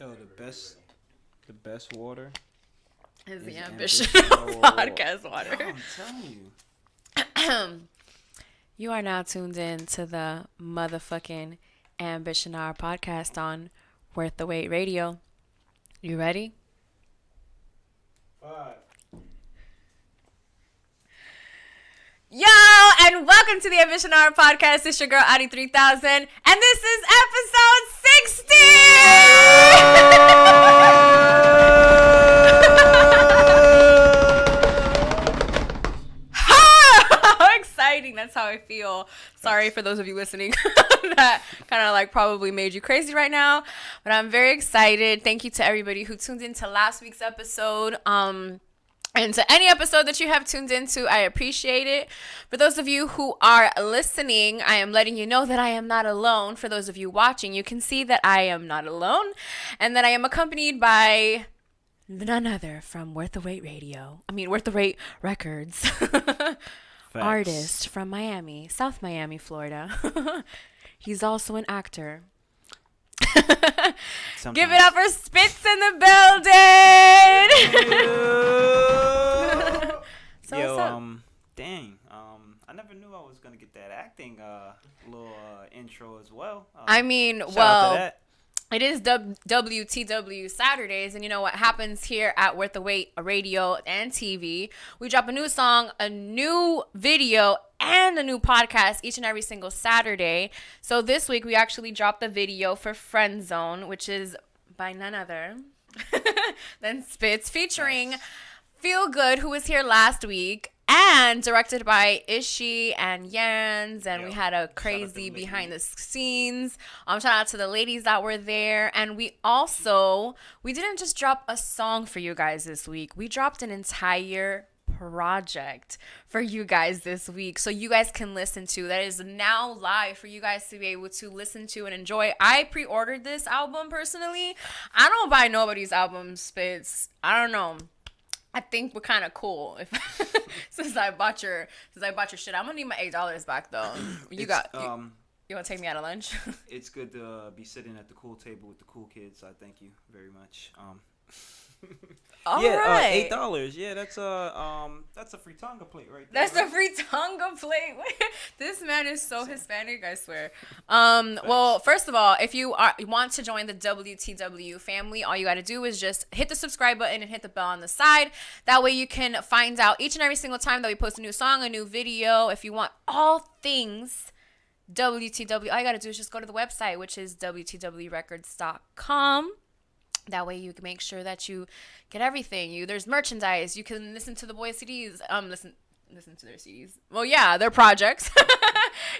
Yo, the best water is the Ambition podcast water. Yo, I'm telling you. You are now tuned in to the motherfucking Ambition Hour podcast on Worth the Wait Radio. You ready? 5. Yo, and welcome to the Ambition Hour podcast. It's your girl, Adi 3000, and this is episode 60! How exciting. That's how I feel. Sorry for those of you listening. That kind of like probably made you crazy right now. But I'm very excited. Thank you to everybody who tuned into last week's episode. And to any episode that you have tuned into, I appreciate it. For those of you who are listening, I am letting you know that I am not alone. For those of you watching, you can see that I am not alone and that I am accompanied by none other from Worth the Wait Radio. Worth the Wait Records. Artist from Miami, South Miami, Florida. He's also an actor. Give it up for Spitz in the building. Dang. I never knew I was gonna get that acting little intro as well. Shout out to that. It is WTW Saturdays, and you know what happens here at Worth the Wait Radio and TV. We drop a new song, a new video, and a new podcast each and every single Saturday. So this week, we actually dropped the video for Friend Zone, which is by none other than Spitz, featuring Feel Good, who was here last week, and directed by Ishi and Jans, and we had a crazy behind the scenes. Shout out to the ladies that were there. And we didn't just drop a song for you guys this week. We dropped an entire project for you guys this week, so you guys can listen to. That is now live for you guys to be able to listen to and enjoy. I pre-ordered this album personally. I don't buy nobody's albums, Spitz. I don't know. I think we're kind of cool since I bought your shit. I'm gonna need my $8 back though. You want to take me out of lunch? It's good to be sitting at the cool table with the cool kids. I thank you very much. All right. $8. Yeah, that's a free tonga plate right there. That's a free tonga plate. This man is so Hispanic, I swear. Well, first of all, if you want to join the WTW family, all you got to do is just hit the subscribe button and hit the bell on the side. That way you can find out each and every single time that we post a new song, a new video. If you want all things WTW, all you got to do is just go to the website, which is WTWrecords.com. That way you can make sure that you get everything. There's merchandise. You can listen to the boys' CDs. Listen to their CDs. Well, yeah, their projects.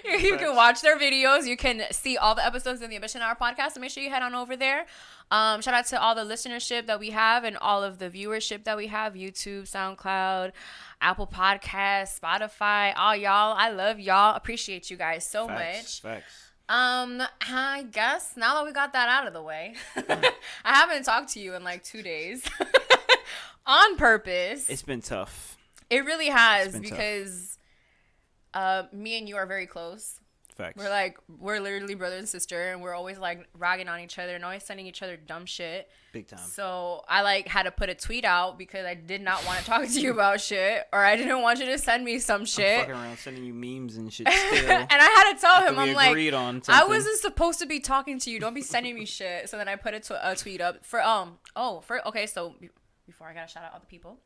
You can watch their videos. You can see all the episodes in the Ambition Hour podcast. So make sure you head on over there. Shout out to all the listenership that we have and all of the viewership that we have. YouTube, SoundCloud, Apple Podcasts, Spotify. All y'all. I love y'all. Appreciate you guys so much. Facts. I guess now that we got that out of the way, I haven't talked to you in like 2 days on purpose. It's been tough. It really has because me and you are very close. Facts. We're literally brother and sister, and we're always like ragging on each other and always sending each other dumb shit. Big time. So I had to put a tweet out because I did not want to talk to you about shit, or I didn't want you to send me some shit. I'm fucking around sending you memes and shit still. And I had to tell him, I'm like, I wasn't supposed to be talking to you. Don't be sending me shit. So then I put a tweet up for okay. So before I gotta shout out all the people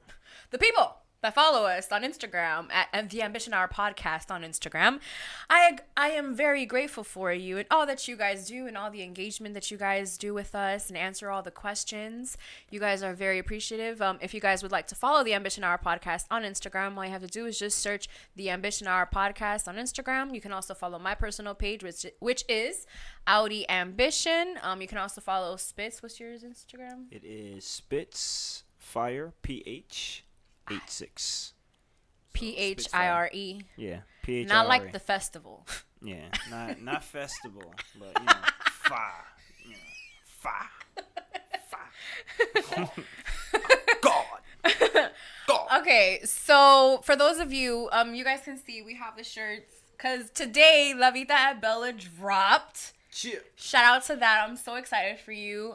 that follow us on Instagram at the Ambition Hour podcast on Instagram. I am very grateful for you and all that you guys do and all the engagement that you guys do with us and answer all the questions. You guys are very appreciative. If you guys would like to follow the Ambition Hour podcast on Instagram, all you have to do is just search the Ambition Hour podcast on Instagram. You can also follow my personal page, which is Audi Ambition. You can also follow Spitz. What's yours Instagram? It is Spitz Phire PH 86. PHIRE. Yeah, PHIRE. Not like the festival. Yeah, not festival, but Phire. Phire. God. Okay, so for those of you, you guys can see we have the shirts because today La Vita at Bella dropped. Shout out to that. I'm so excited for you.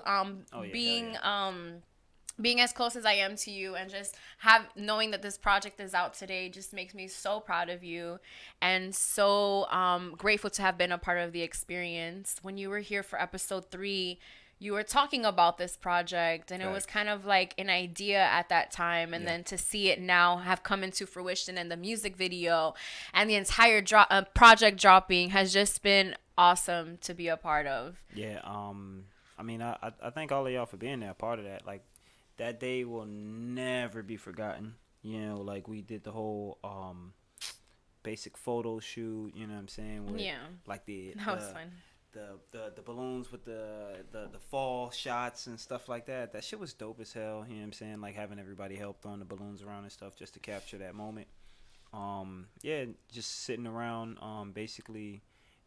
Being as close as I am to you and just knowing that this project is out today just makes me so proud of you and so grateful to have been a part of the experience. When you were here for episode 3, you were talking about this project and it was kind of like an idea at that time, and then to see it now have come into fruition and the music video and the entire project dropping has just been awesome to be a part of. Yeah, I mean, I thank all of y'all for being there, part of that. Like, that day will never be forgotten. You know, like we did the whole basic photo shoot, you know what I'm saying? With, like that was fun. The balloons with the fall shots and stuff like that. That shit was dope as hell, you know what I'm saying? Like having everybody help throwing the balloons around and stuff just to capture that moment. Just sitting around basically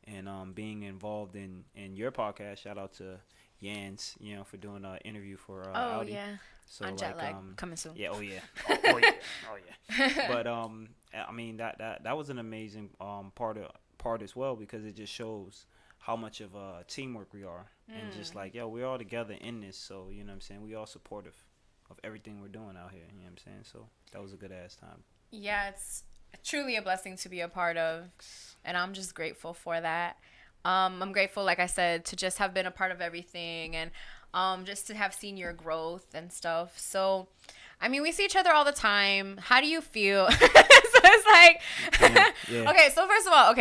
and being involved in your podcast. Shout out to Yans, you know, for doing an interview for Audi. Yeah. So on jet lag coming soon. Yeah, oh yeah. But I mean that was an amazing part as well, because it just shows how much of a teamwork we are, and just like, yo, we're all together in this, so you know what I'm saying, we all supportive of everything we're doing out here, you know what I'm saying? So that was a good ass time. Yeah, it's truly a blessing to be a part of, and I'm just grateful for that. I'm grateful, like I said, to just have been a part of everything, and just to have seen your growth and stuff. So, I mean, we see each other all the time. How do you feel? So it's like, yeah. Okay, so first of all,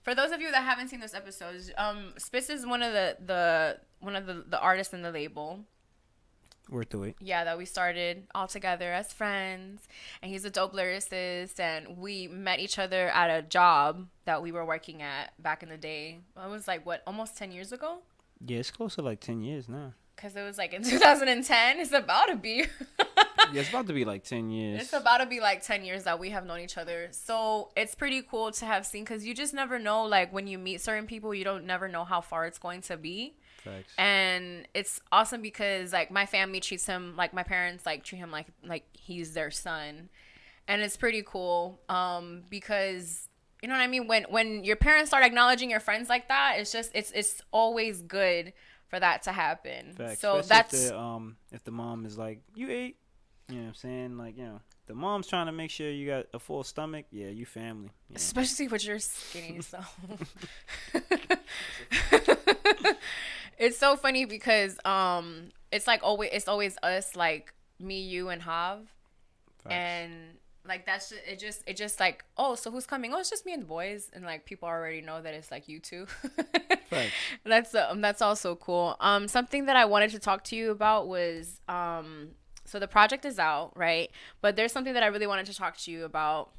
for those of you that haven't seen those episodes, Spitz is one of the artists in the label. Worth the wait. Yeah, that we started all together as friends, and he's a dope lyricist, and we met each other at a job that we were working at back in the day. It was like, what, almost 10 years ago? Yeah, it's close to like 10 years now. Because it was like in 2010. It's about to be. Yeah, it's about to be like 10 years. It's about to be like 10 years that we have known each other. So it's pretty cool to have seen, because you just never know, like when you meet certain people, you don't never know how far it's going to be. Thanks. And it's awesome because like my family treats him like, my parents like treat him like he's their son. And it's pretty cool because, you know what I mean? When your parents start acknowledging your friends like that, it's just, it's always good for that to happen. Facts. So especially if the mom is like, you ate, you know what I'm saying? Like, you know, the mom's trying to make sure you got a full stomach. Yeah, you family. You know? Especially with your skinny self. It's so funny because it's like always us, like me, you, and Hav. Facts. And like that's it just like, oh, so who's coming? Oh, it's just me and the boys, and like people already know that it's like you two. Right. That's also cool. Something that I wanted to talk to you about was so the project is out, right? But there's something that I really wanted to talk to you about,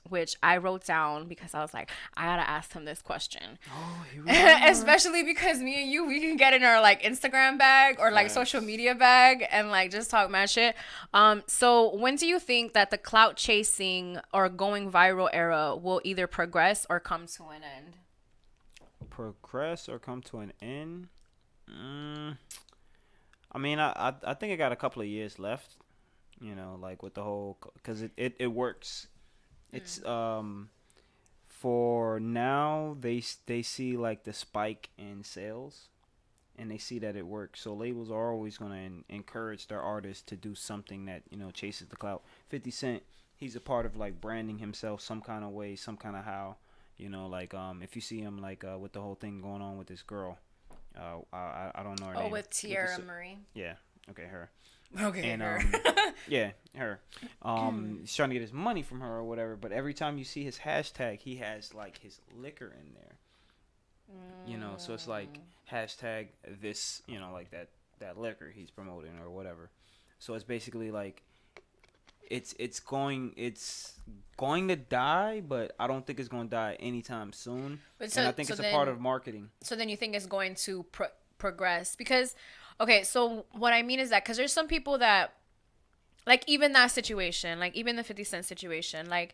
which I wrote down because I was like, I gotta ask him this question. Oh, here we go. Especially because me and you, we can get in our like Instagram bag or like social media bag and like just talk mad shit. So when do you think that the clout chasing or going viral era will either progress or come to an end? Progress or come to an end? I mean, I think I got a couple of years left, you know, like with the whole, because it works. It's for now they see like the spike in sales, and they see that it works. So labels are always gonna encourage their artists to do something that, you know, chases the clout. 50 Cent, he's a part of like branding himself some kind of way, some kind of how, you know, like if you see him like with the whole thing going on with this girl, I don't know her name. Oh, with Tierra Marie. Yeah. Okay, her. Okay, and, her. Yeah, her. He's trying to get his money from her or whatever, but every time you see his hashtag, he has like his liquor in there. You know, so it's like hashtag this, you know, like that liquor he's promoting or whatever. So it's basically like it's going to die, but I don't think it's going to die anytime soon. And I think it's a part of marketing. So then you think it's going to progress because. Okay, so what I mean is that because there's some people that, like even that situation, like even the 50 Cent situation, like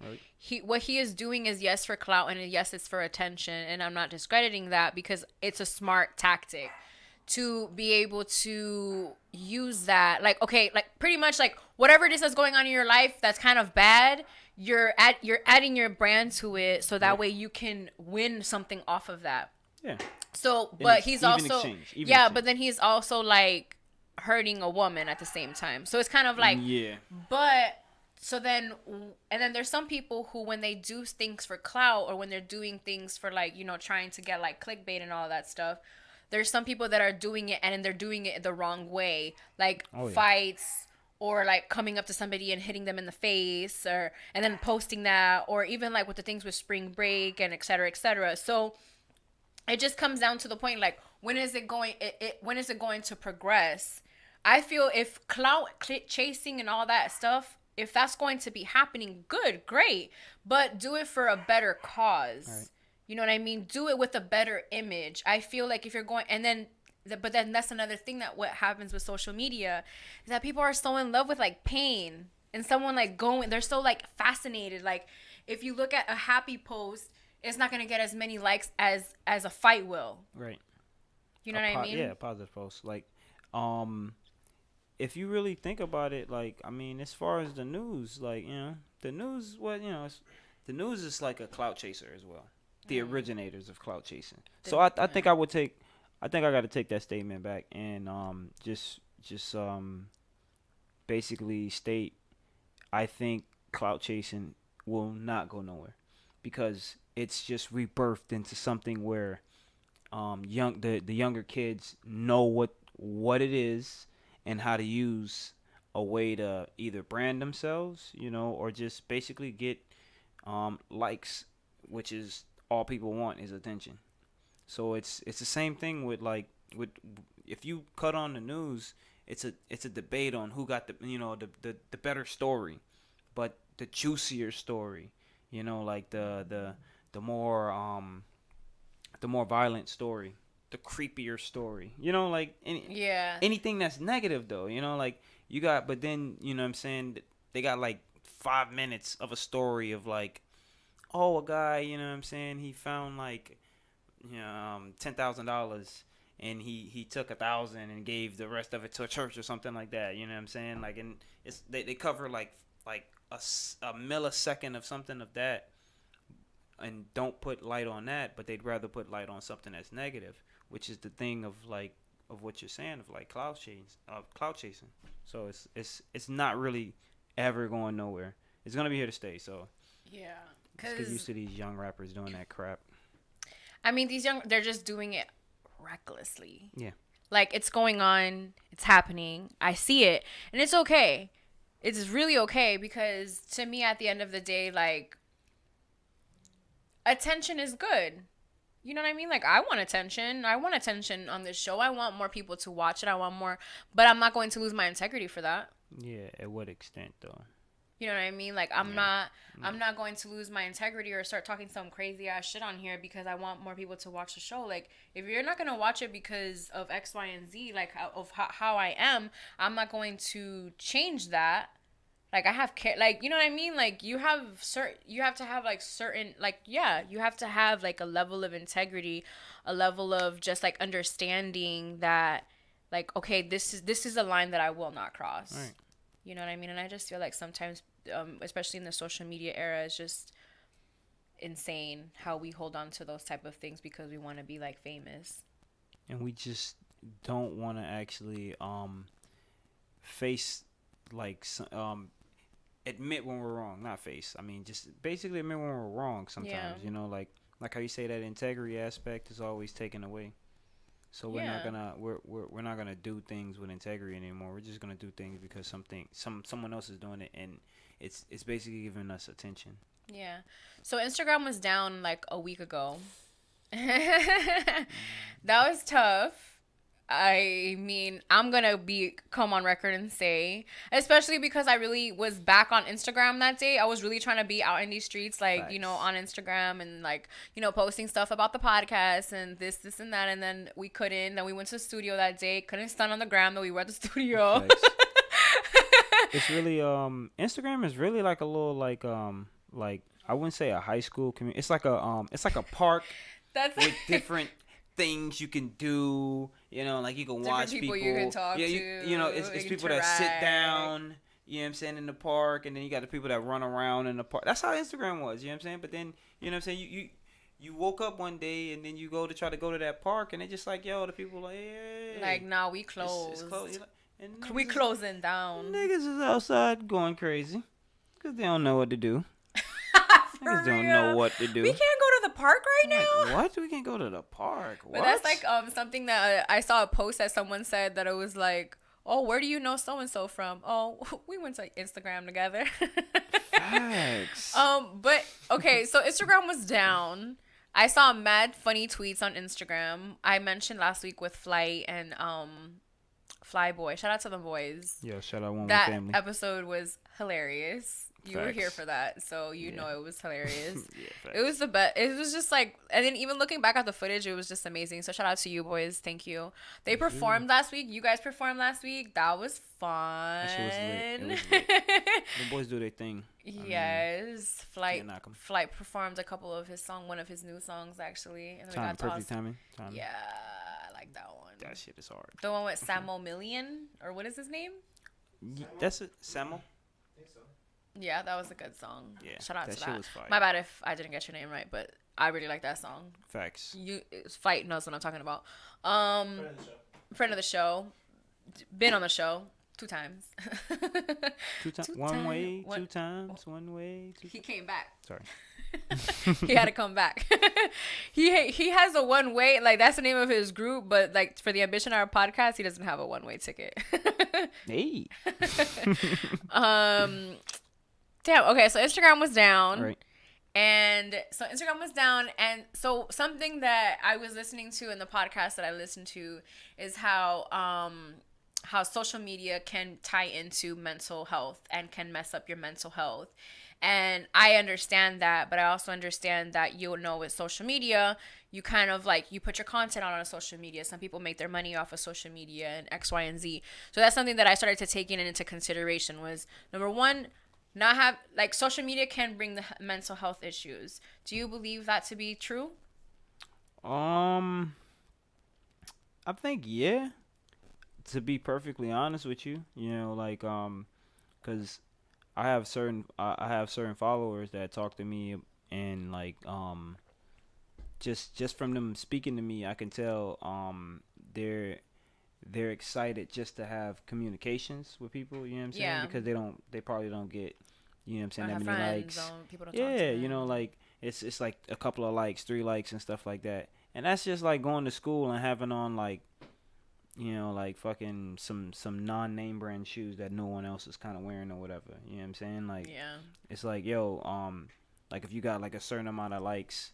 what he is doing is yes for clout and yes it's for attention, and I'm not discrediting that because it's a smart tactic to be able to use that. Like okay, like pretty much like whatever it is that's going on in your life that's kind of bad, you're adding your brand to it so that way you can win something off of that. Yeah. So, but he's also exchange. but then he's also like hurting a woman at the same time. So it's kind of like, yeah. But so then, and then there's some people who, when they do things for clout, or when they're doing things for like, you know, trying to get like clickbait and all that stuff, there's some people that are doing it and they're doing it the wrong way, like fights, or like coming up to somebody and hitting them in the face, or and then posting that, or even like with the things with spring break and et cetera, et cetera. So it just comes down to the point, like, when is it going when is it going to progress? I feel if clout chasing and all that stuff, if that's going to be happening, good, great, but do it for a better cause. Right. You know what I mean? Do it with a better image. I feel like if you're going, and then but then that's another thing, that what happens with social media is that people are so in love with like pain, and someone like going, they're so like fascinated. Like, if you look at a happy post, it's not going to get as many likes as a fight will. Right. You know what I mean? Yeah, positive post. Like, if you really think about it, like, I mean, as far as the news, like, you know, the news, the news is like a clout chaser as well. The originators of clout chasing. So I think I got to take that statement back and just basically state, I think clout chasing will not go nowhere, because it's just rebirthed into something where the younger kids know what it is and how to use a way to either brand themselves, you know, or just basically get likes, which is all people want is attention. So it's the same thing with if you cut on the news, it's a debate on who got the better story, but the juicier story, you know, like the more violent story, the creepier story, you know, like anything that's negative though, you know, like you got, but then, you know what I'm saying, they got like 5 minutes of a story of like, oh, a guy, you know what I'm saying, he found like, you know, $10,000 and he took 1,000 and gave the rest of it to a church or something like that, you know what I'm saying, like, and it's they cover like a millisecond of something of that, and don't put light on that, but they'd rather put light on something that's negative, which is the thing of like of what you're saying of like cloud chasing. So it's not really ever going nowhere. It's gonna be here to stay. So yeah, let's get used to these young rappers doing that crap. I mean, they're just doing it recklessly. Yeah, like, it's going on, it's happening, I see it, and it's okay. It's really okay, because to me, at the end of the day, like, attention is good. You know what I mean? Like, I want attention. I want attention on this show. I want more people to watch it. I want more, but I'm not going to lose my integrity for that. Yeah, at what extent though? You know what I mean? Like, I'm not going to lose my integrity or start talking some crazy ass shit on here because I want more people to watch the show. Like, if you're not going to watch it because of X, Y, and Z, like, how I am, I'm not going to change that. Like, I have care, like, you know what I mean? Like, you have to have like certain, like, yeah, you have to have like a level of integrity, a level of just like understanding that, like, okay, this is a line that I will not cross. Right. You know what I mean? And I just feel like sometimes, especially in the social media era, it's just insane how we hold on to those type of things because we want to be like famous. And we just don't want to actually face like admit when we're wrong. Not face. I mean, just basically admit when we're wrong sometimes. Yeah. You know, like how you say that integrity aspect is always taken away. So we're not gonna do things with integrity anymore. We're just gonna do things because someone else is doing it, and it's basically giving us attention. Yeah. So Instagram was down like a week ago. That was tough. I mean, I'm gonna come on record and say, especially because I really was back on Instagram that day. I was really trying to be out in these streets, like, Facts. You know, on Instagram and like, you know, posting stuff about the podcast and this and that. And then we couldn't. Then we went to the studio that day. Couldn't stand on the gram that we were at the studio. It's really Instagram is really like a little like I wouldn't say a high school community. It's like a park with different things you can do, you know, like you can watch people you can talk to, you know, it's people that sit down, you know what I'm saying, in the park, and then you got the people that run around in the park. That's how Instagram was, you know what I'm saying. But then, you know what I'm saying, you woke up one day and then you go to try to go to that park and they just like, yo, the people like, hey, Like, nah, we closed. It's closed. Like, and We closing down. Niggas is outside going crazy because they don't know what to do. Niggas don't know what to do. We can't go to the park right now. What? We can't go to the park. What? But that's like something that I saw a post that someone said that it was like, oh, where do you know so and so from? Oh, we went to Instagram together. Facts. But okay, so Instagram was down. I saw mad funny tweets on Instagram. I mentioned last week with Flight and Flyboy. Shout out to the boys. Yo, shout out one That family. episode was hilarious. You were here for that, so you know it was hilarious. It was the best. It was just like, and then even looking back at the footage, it was just amazing. So shout out to you boys. Thank you. They performed last week. You guys performed last week. That was fun. That shit was lit. It was lit. The boys do their thing. Yes. Flight performed a couple of one of his new songs actually. And then Perfect timing. Yeah, I like that one. That shit is hard. The one with Samo Million, or what is his name? That's it, Samo. Yeah, that was a good song. Yeah, shout out to shit that. Was fire. My bad if I didn't get your name right, but I really like that song. Facts. Fight knows what I'm talking about. Friend of the show. Been on the show 2 times. Two times. One way, 2 times. One way. He came back. Sorry. He had to come back. he has a one way, like that's the name of his group, but like for the Ambition Hour podcast, he doesn't have a one way ticket. Hey. Damn. Okay, so Instagram was down. Right. And so Instagram was down, and so something that I was listening to in the podcast that I listened to is how social media can tie into mental health and can mess up your mental health. And I understand that, but I also understand that with social media, you kind of like, you put your content on social media. Some people make their money off of social media and X, Y, and Z. So that's something that I started to take into consideration was, number one, not have, like, social media can bring the mental health issues. Do you believe that to be true? I think, yeah. To be perfectly honest with you, like, because I have certain followers that talk to me, and like just from them speaking to me, I can tell they're excited just to have communications with people, you know what I'm saying? Yeah. Because they probably don't get, you know what I'm saying, that many friends, likes. People don't talk to them. Like it's like a couple of likes, 3 likes and stuff like that. And that's just like going to school and having on like, like fucking some non-name brand shoes that no one else is kind of wearing or whatever. You know what I'm saying? Like, yeah. It's like, yo, like if you got like a certain amount of likes,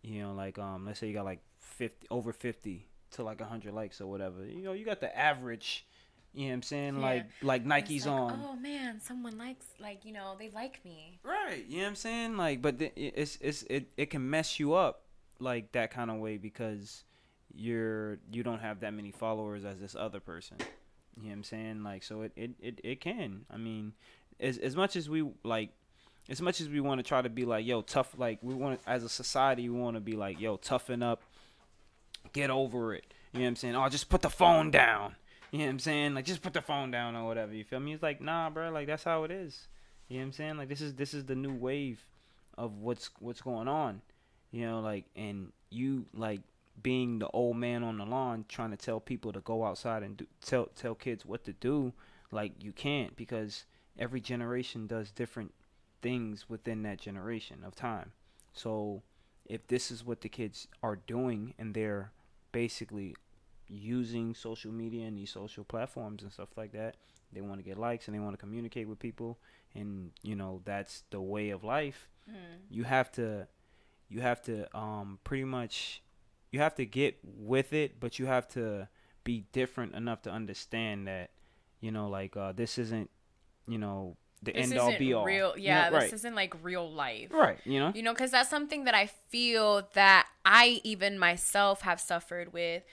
like let's say you got like 50 to like 100 likes or whatever. You got the average. You know what I'm saying? Yeah. Like Nike's like, on. Oh man, someone likes, like, they like me. Right. You know what I'm saying? Like, but it can mess you up like that kind of way because you don't have that many followers as this other person. You know what I'm saying? Like, so it can. I mean, as much as we want to try to be like, yo, tough, like we want, as a society, we want to be like, yo, toughen up, get over it. You know what I'm saying? Oh, just put the phone down. You know what I'm saying? Like, just put the phone down or whatever. You feel me? It's like, nah, bro. Like, that's how it is. You know what I'm saying? Like, this is the new wave of what's going on. Like, and you like being the old man on the lawn trying to tell people to go outside and tell kids what to do. Like, you can't, because every generation does different things within that generation of time. So if this is what the kids are doing and they're basically using social media and these social platforms and stuff like that, they want to get likes and they want to communicate with people, and that's the way of life. You have to pretty much, you have to get with it, but you have to be different enough to understand that this isn't the end all be all. Real, yeah, this isn't like real life, right? Because that's something that I feel that I even myself have suffered with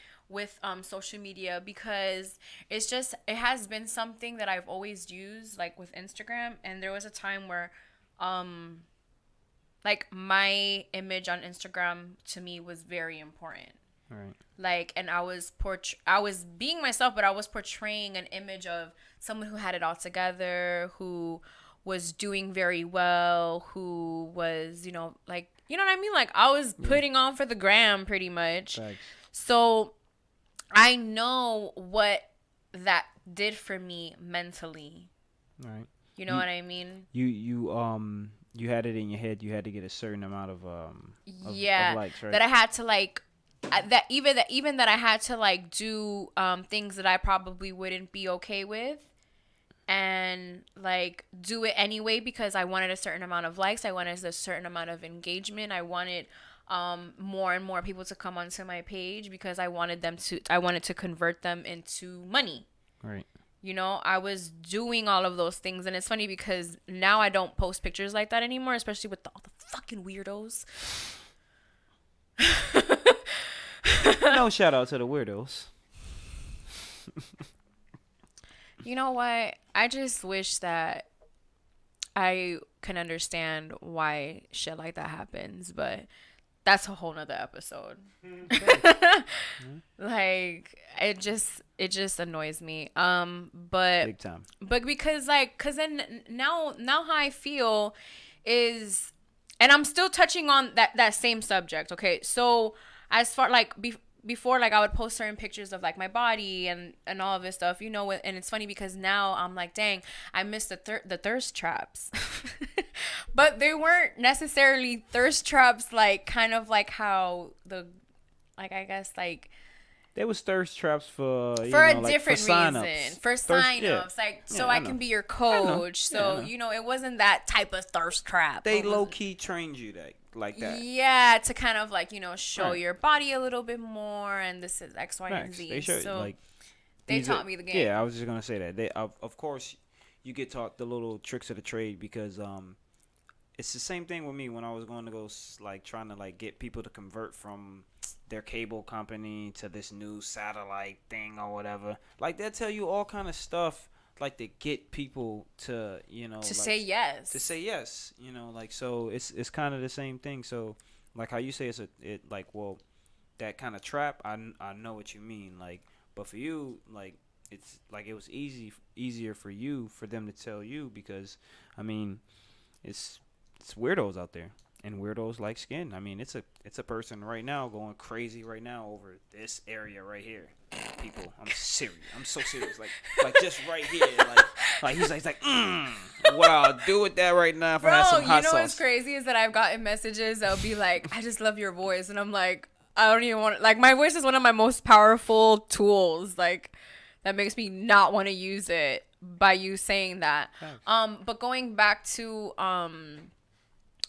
social media, because it has been something that I've always used, like with Instagram. And there was a time where like my image on Instagram to me was very important. Right. Like, and I was being myself, but I was portraying an image of someone who had it all together, who was doing very well, who was, You know what I mean? Like, I was putting on for the gram pretty much. Thanks. So I know what that did for me mentally. Right. You know what I mean? You had it in your head. You had to get a certain amount of likes, right? That I had to like that even that I had to like do things that I probably wouldn't be okay with, and like do it anyway because I wanted a certain amount of likes, I wanted a certain amount of engagement, I wanted more and more people to come onto my page because I wanted to convert them into money. Right. You know, I was doing all of those things. And it's funny because now I don't post pictures like that anymore, especially with all the fucking weirdos. No shout out to the weirdos. You know what? I just wish that I can understand why shit like that happens. But that's a whole nother episode. Like, it just annoys me. But Big time. But because then now how I feel is, and I'm still touching on that same subject. Okay, so as far like before, like I would post certain pictures of like my body and all of this stuff, you know, and it's funny because now I'm like, dang, I missed the thirst traps. But they weren't necessarily thirst traps, like kind of like how I guess like there was thirst traps for a like, different for reason, for signups, like so I can be your coach. So you know, it wasn't that type of thirst trap. They low key trained you like that. Yeah, to kind of like, you know, show your body a little bit more, and this is X, Y, and Z. They showed, so like, they taught me the game. Yeah, I was just gonna say that. They of course you get taught the little tricks of the trade because it's the same thing with me when I was going to go like trying to like get people to convert from their cable company to this new satellite thing or whatever. Like they'll tell you all kind of stuff like to get people to, you know, to like, say yes. To say yes, you know, like so it's kind of the same thing. So like how you say it like, well, that kind of trap, I know what you mean, like, but for you, like it's like it was easier for them to tell you because I mean it's weirdos out there, and weirdos like skin. I mean, it's a person right now going crazy right now over this area right here. People, I'm serious. I'm so serious. Like just right here. Like he's like, wow, do with that right now if I had some hot you know sauce. what's crazy is that I've gotten messages that'll be like, I just love your voice, and I'm like, I don't even want like my voice is one of my most powerful tools. Like that makes me not want to use it by you saying that. Thanks. But going back to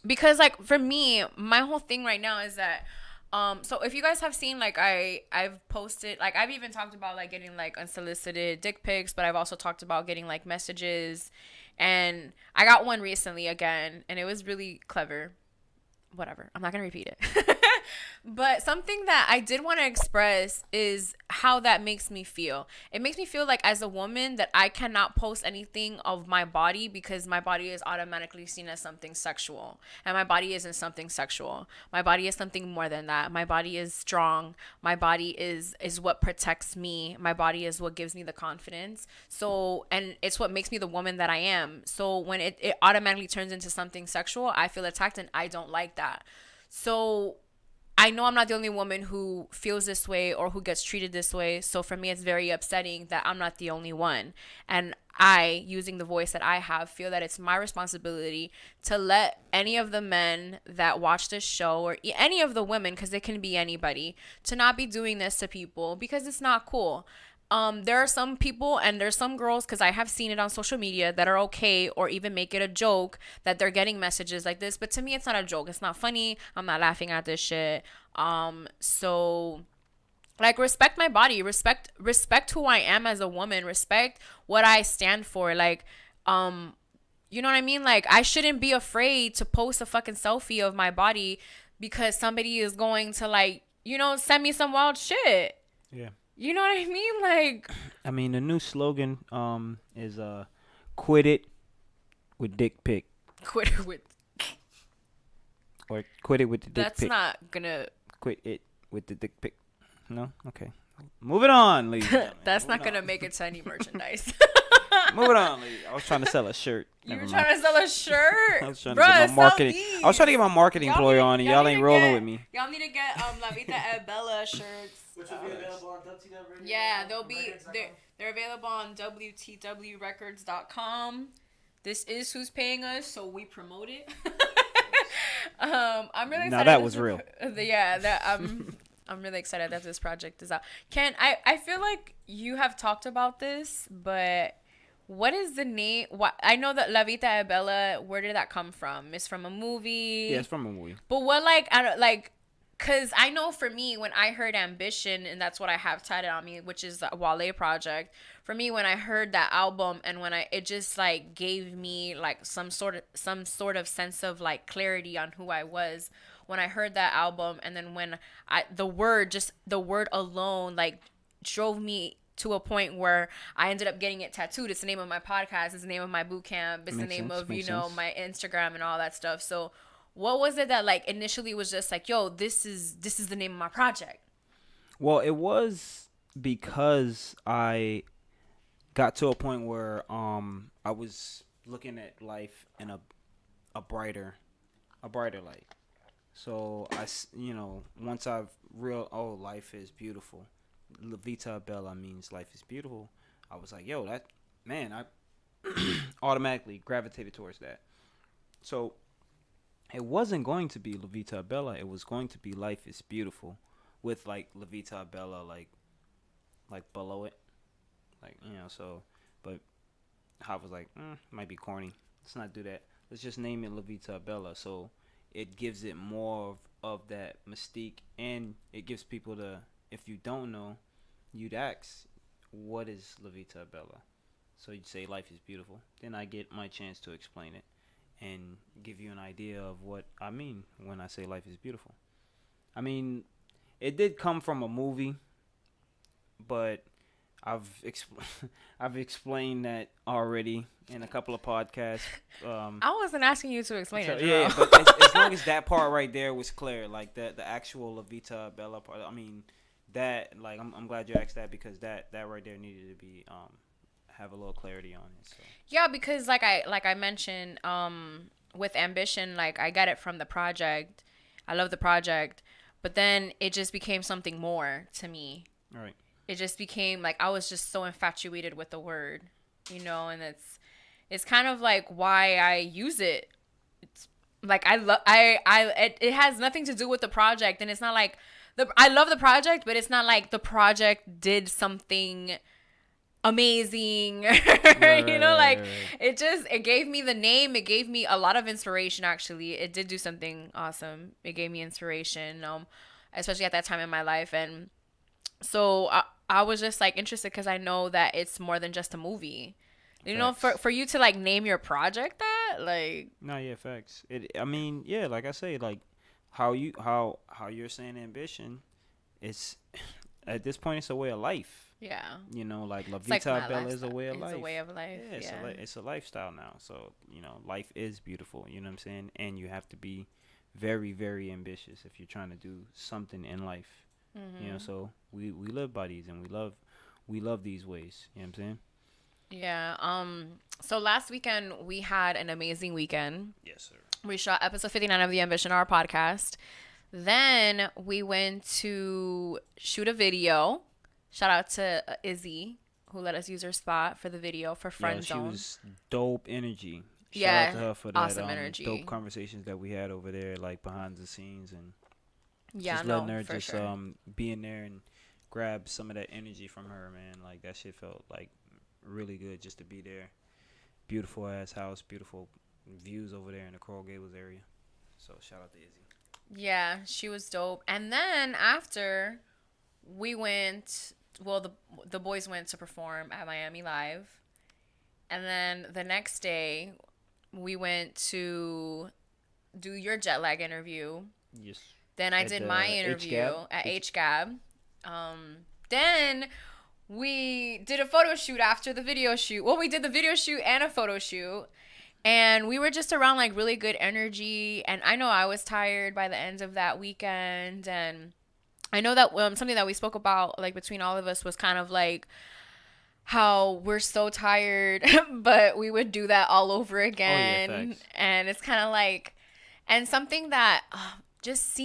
because like for me, my whole thing right now is that so if you guys have seen, like I've posted, like I've even talked about like getting like unsolicited dick pics, but I've also talked about getting like messages, and I got one recently again, and it was really clever. Whatever, I'm not gonna repeat it. But something that I did want to express is how that makes me feel. It makes me feel like as a woman that I cannot post anything of my body because my body is automatically seen as something sexual. And my body isn't something sexual. My body is something more than that. My body is strong. My body is what protects me. My body is what gives me the confidence. So, and it's what makes me the woman that I am. So when it automatically turns into something sexual, I feel attacked, and I don't like that. So I know I'm not the only woman who feels this way or who gets treated this way. So for me, it's very upsetting that I'm not the only one. And I, using the voice that I have, feel that it's my responsibility to let any of the men that watch this show, or any of the women, because it can be anybody, to not be doing this to people because it's not cool. There are some people and there's some girls, because I have seen it on social media, that are okay or even make it a joke that they're getting messages like this. But to me, it's not a joke. It's not funny. I'm not laughing at this shit. So like, respect my body, respect who I am as a woman, respect what I stand for. Like, you know what I mean? Like, I shouldn't be afraid to post a fucking selfie of my body because somebody is going to, like, you know, send me some wild shit. Yeah. You know what I mean? Like, I mean, the new slogan is quit it with dick pic. Quit it with. Or quit it with the dick pic. That's not gonna. Quit it with the dick pic. No? Okay. Moving on, ladies. That's not gonna make it to any merchandise. Moving on. I was trying to sell a shirt. You Never were mind. trying to sell a shirt? I was trying to Bruh, get my sell marketing. these. I was trying to get my marketing employer on, and y'all need ain't to rolling get- with me. Y'all need to get La Vita e Bella shirts. Which will be available on WTW. Yeah, they're available on WTWRecords.com. This is who's paying us, so we promote it. I'm really excited. Now that was real. Yeah, I'm really excited that this project is out. Ken, I feel like you have talked about this, but what is the name? What I know that La Vita e Bella. Where did that come from? It's from a movie. Yeah, it's from a movie. But what I don't like. Cause I know for me, when I heard Ambition, and that's what I have tatted on me, which is the Wale project. For me, when I heard that album, and it just like gave me like some sort of sense of like clarity on who I was when I heard that album, and then when the word alone like drove me to a point where I ended up getting it tattooed. It's the name of my podcast. It's the name of my boot camp. It's the name of my Instagram and all that stuff. So. What was it that like initially was just like, yo, this is the name of my project? Well, it was because I got to a point where I was looking at life in a brighter light. So once I've life is beautiful. La Vita Bella means life is beautiful. I was like, yo, that man, I automatically gravitated towards that. So it wasn't going to be La Vita Bella. It was going to be Life is Beautiful, with like La Vita Bella like below it, So, but I was like, might be corny. Let's not do that. Let's just name it La Vita Bella. So it gives it more of that mystique, and it gives people if you don't know, you'd ask, what is La Vita Bella? So you'd say Life is Beautiful. Then I get my chance to explain it and give you an idea of what I mean when I say life is beautiful. I mean, it did come from a movie, but I've explained that already in a couple of podcasts. I wasn't asking you to explain it. Yeah, but as long as that part right there was clear, like the actual La Vita Bella part. I mean, that like I'm glad you asked that, because that right there needed to be have a little clarity on it. So. Yeah, because like I mentioned, with Ambition, like I got it from the project. I love the project, but then it just became something more to me. All right. It just became like I was just so infatuated with the word, and it's kind of like why I use it. It's like it has nothing to do with the project, and it's not like I love the project, but it's not like the project did something amazing. Right. It gave me the name. It gave me a lot of inspiration. Actually, it did do something awesome. It gave me inspiration, especially at that time in my life. And so I was just like interested, because I know that it's more than just a movie. For you to like name your project that, like, no, yeah, facts. I mean, yeah, like I say, like how you're saying Ambition, it's at this point it's a way of life. Yeah. Like La Vita Bella is a way of life. It's a way of life. Yeah, it's a lifestyle now. So, life is beautiful, you know what I'm saying? And you have to be very, very ambitious if you're trying to do something in life. Mm-hmm. So we live by these, and we love these ways, you know what I'm saying? Yeah. So last weekend we had an amazing weekend. Yes, sir. We shot episode 59 of the Ambition Hour podcast. Then we went to shoot a video. Shout out to Izzy, who let us use her spot for the video for Friend Zone. She was dope energy. Shout out to her for that awesome energy. Dope conversations that we had over there, like behind the scenes, and just letting her be in there and grab some of that energy from her, man. Like that shit felt like really good just to be there. Beautiful ass house, beautiful views over there in the Coral Gables area. So shout out to Izzy. Yeah, she was dope. And then after we went. Well, the boys went to perform at Miami Live. And then the next day, we went to do your jet lag interview. Yes. Then I did my interview at HGAB. Then we did a photo shoot after the video shoot. Well, we did the video shoot and a photo shoot. And we were just around like really good energy. And I know I was tired by the end of that weekend. And I know that something that we spoke about, like, between all of us was kind of like how we're so tired, but we would do that all over again. Oh, yeah, facts. And it's kind of like, and something that just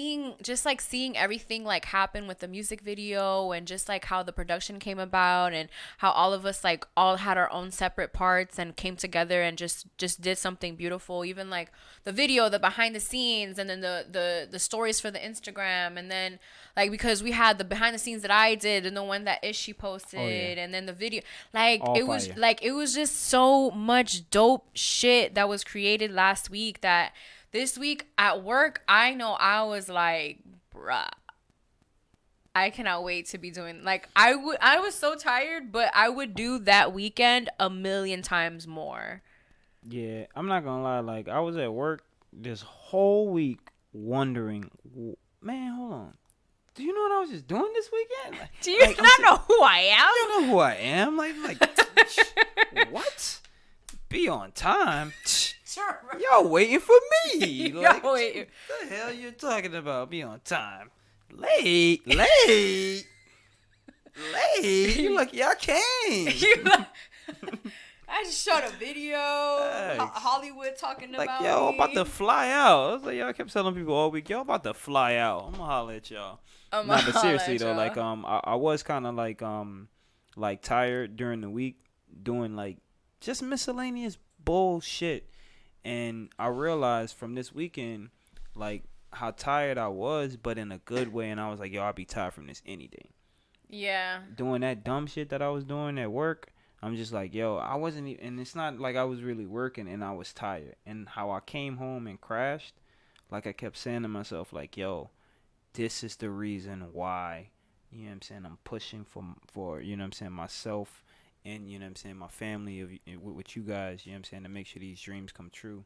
like seeing everything like happen with the music video and just like how the production came about and how all of us like all had our own separate parts and came together and just did something beautiful. Even like the video, the behind the scenes, and then the stories for the Instagram, and then like because we had the behind the scenes that I did and the one that Ishi posted, and then the video, like All it was fire. like it was just so much dope shit that was created last week that this week at work, I know I was like, bruh, I cannot wait to be doing, like, I was so tired, but I would do that weekend a million times more. Yeah, I'm not gonna lie. Like, I was at work this whole week wondering, man, hold on. Do you know what I was just doing this weekend? Like, Do you not know who I am? You don't know who I am. Like what? Be on time. Y'all waiting for me. Like, Y'all waiting. What the hell you talking about? Be on time. Late. You lucky I came. I just shot a video. Hollywood talking like, about yo, I'm me. about to fly out. I was like, y'all kept telling people all week, yo, I'm about to fly out. I'm gonna holler at y'all. But seriously though, like, I was kind of like tired during the week doing like just miscellaneous bullshit. And I realized from this weekend, like, how tired I was, but in a good way. And I was like, yo, I'll be tired from this any day. Yeah. Doing that dumb shit that I was doing at work, I'm just like, yo, I wasn't even, and it's not like I was really working and I was tired. And how I came home and crashed, like I kept saying to myself, like, yo, this is the reason why, you know what I'm saying, I'm pushing for you know what I'm saying, myself and, you know what I'm saying, my family with you guys, you know what I'm saying, to make sure these dreams come true.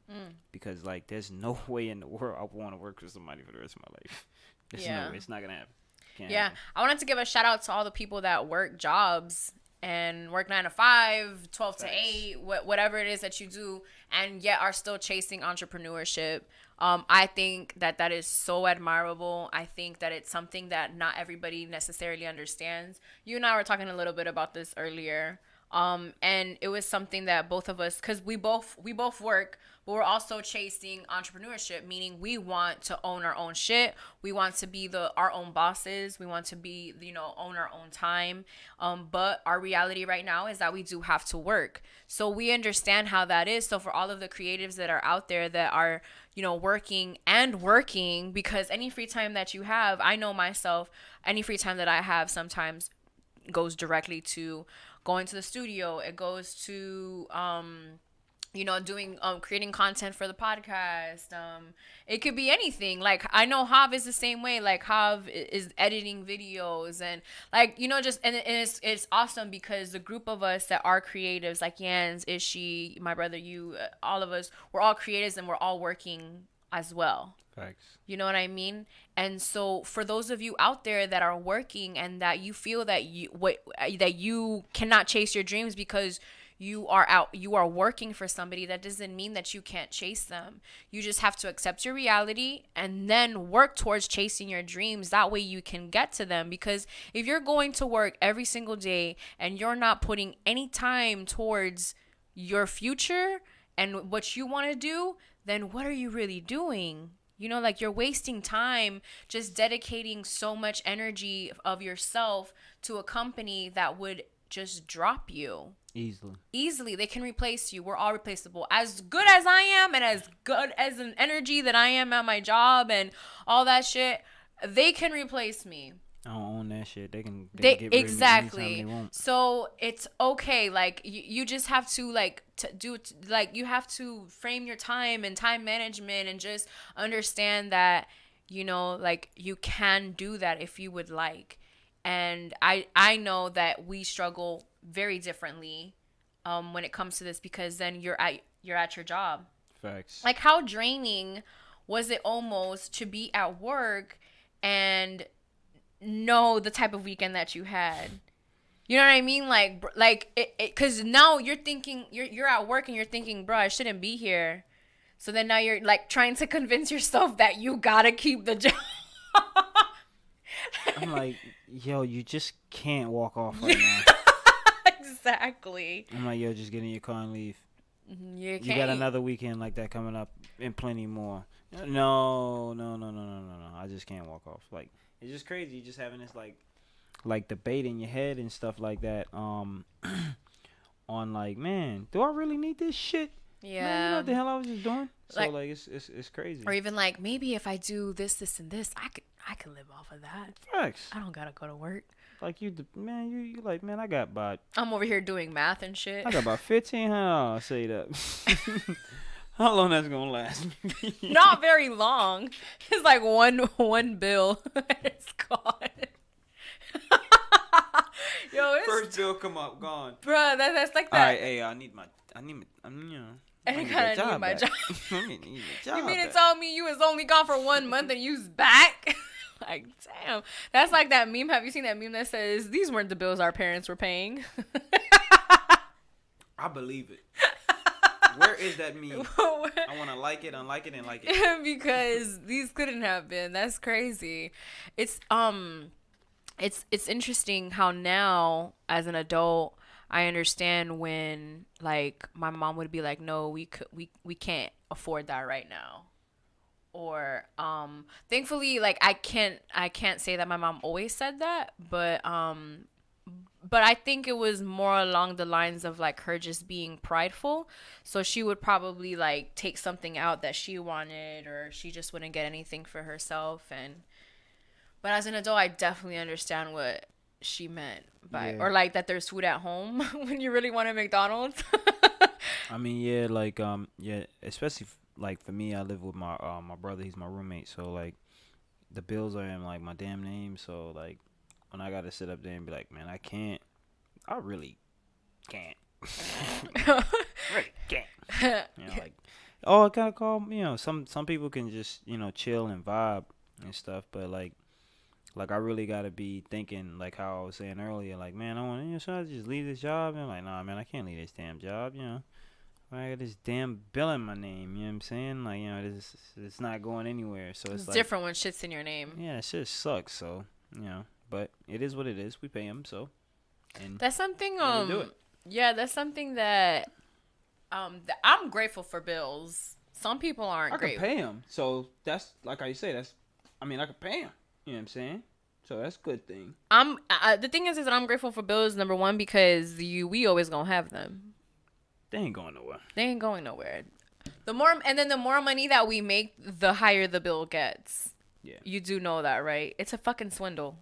Because, like, there's no way in the world I want to work with somebody for the rest of my life. There's no way. It's not going to happen. Can't happen. I wanted to give a shout out to all the people that work jobs and work 9 to 5, 12 to 8, whatever it is that you do, and yet are still chasing entrepreneurship. I think that is so admirable. I think that it's something that not everybody necessarily understands. You and I were talking a little bit about this earlier. And it was something that both of us, because we both work, but we're also chasing entrepreneurship, meaning we want to own our own shit. We want to be our own bosses. We want to be, own our own time. But our reality right now is that we do have to work. So we understand how that is. So for all of the creatives that are out there that are, working, because any free time that you have, I know myself, any free time that I have sometimes goes directly to going to the studio. It goes to doing creating content for the podcast. It could be anything. Like, I know Hav is the same way. Like, Hav is editing videos and, like, just, and it's awesome because the group of us that are creatives, like Yans, Ishi, my brother, you, all of us, we're all creatives and we're all working as well. Facts. You know what I mean? And so for those of you out there that are working and that you feel that you cannot chase your dreams because you are working for somebody, that doesn't mean that you can't chase them. You just have to accept your reality and then work towards chasing your dreams. That way you can get to them. Because if you're going to work every single day and you're not putting any time towards your future and what you want to do, then what are you really doing? Like, you're wasting time just dedicating so much energy of yourself to a company that would just drop you. Easily. They can replace you. We're all replaceable. As good as I am and as good as an energy that I am at my job and all that shit, they can replace me. I don't own that shit. They can get rid exactly. of me anytime they want. So it's okay. Like, you just have to you have to frame your time and time management and just understand that, like, you can do that if you would like. And I know that we struggle very differently when it comes to this, because then you're at your job. Facts. Like, how draining was it almost to be at work and know the type of weekend that you had? You know what I mean? Like it, because now you're thinking, you're at work and you're thinking, bro, I shouldn't be here. So then now you're like trying to convince yourself that you gotta keep the job. I'm like, yo, you just can't walk off right now. Exactly. I'm like, yo, just get in your car and leave. You You got another weekend like that coming up and plenty more. No. I just can't walk off. Like, it's just crazy. You just having this like debate in your head and stuff like that. On like, man, do I really need this shit? Yeah. Man, you know what the hell I was just doing? So Like- it's crazy. Or even like maybe if I do this, and this, I could live off of that. Facts. I don't gotta go to work. Like you like, man, I got about I'm over here doing math and shit. $1,500. I'll say that. How long that's gonna last? Not very long. It's like one bill. It's gone. Yo, it's First bill come up, gone. bruh. That's like All that. right, hey, I need my, you know. I kinda need my back. job. I need a job You mean to back. tell me you was only gone for 1 month and you's back? Like, damn. That's like that meme. Have you seen that meme that says, these weren't the bills our parents were paying? I believe it. Where is that meme? I want to like it, unlike it, and like it. Because these couldn't have been. That's crazy. It's interesting how now, as an adult, I understand when, like, my mom would be like, no, we can't afford that right now. Or thankfully, like, I can't say that my mom always said that, but I think it was more along the lines of like her just being prideful. So she would probably like take something out that she wanted, or she just wouldn't get anything for herself. But as an adult, I definitely understand what she meant by, Yeah. or like that there's food at home when you really want a McDonald's. I mean, yeah, like, yeah, especially like for me, I live with my my brother. He's my roommate, so like the bills are in like my damn name. So like when I gotta sit up there and be like, man, I really can't, really can't. You know, like, oh, I gotta call. You know, some people can just chill and vibe and stuff, but like I really gotta be thinking like how I was saying earlier. Like, man, I want should I just leave this job? And I'm like, nah, man, I can't leave this damn job. I got this damn bill in my name. You know what I'm saying? Like, it's not going anywhere. So It's like, different when shit's in your name. yeah, it shit sucks. So but it is what it is. We pay them. So. And That's something. gotta do it. Yeah, that's something that I'm grateful for bills. Some people aren't I can grateful. pay them. So that's like how you say. I could pay them. You know what I'm saying? So that's a good thing. The thing is that I'm grateful for bills. Number one, because we always gonna have them. They ain't going nowhere. They ain't going nowhere. The more money that we make, the higher the bill gets. Yeah. You do know that, right? It's a fucking swindle.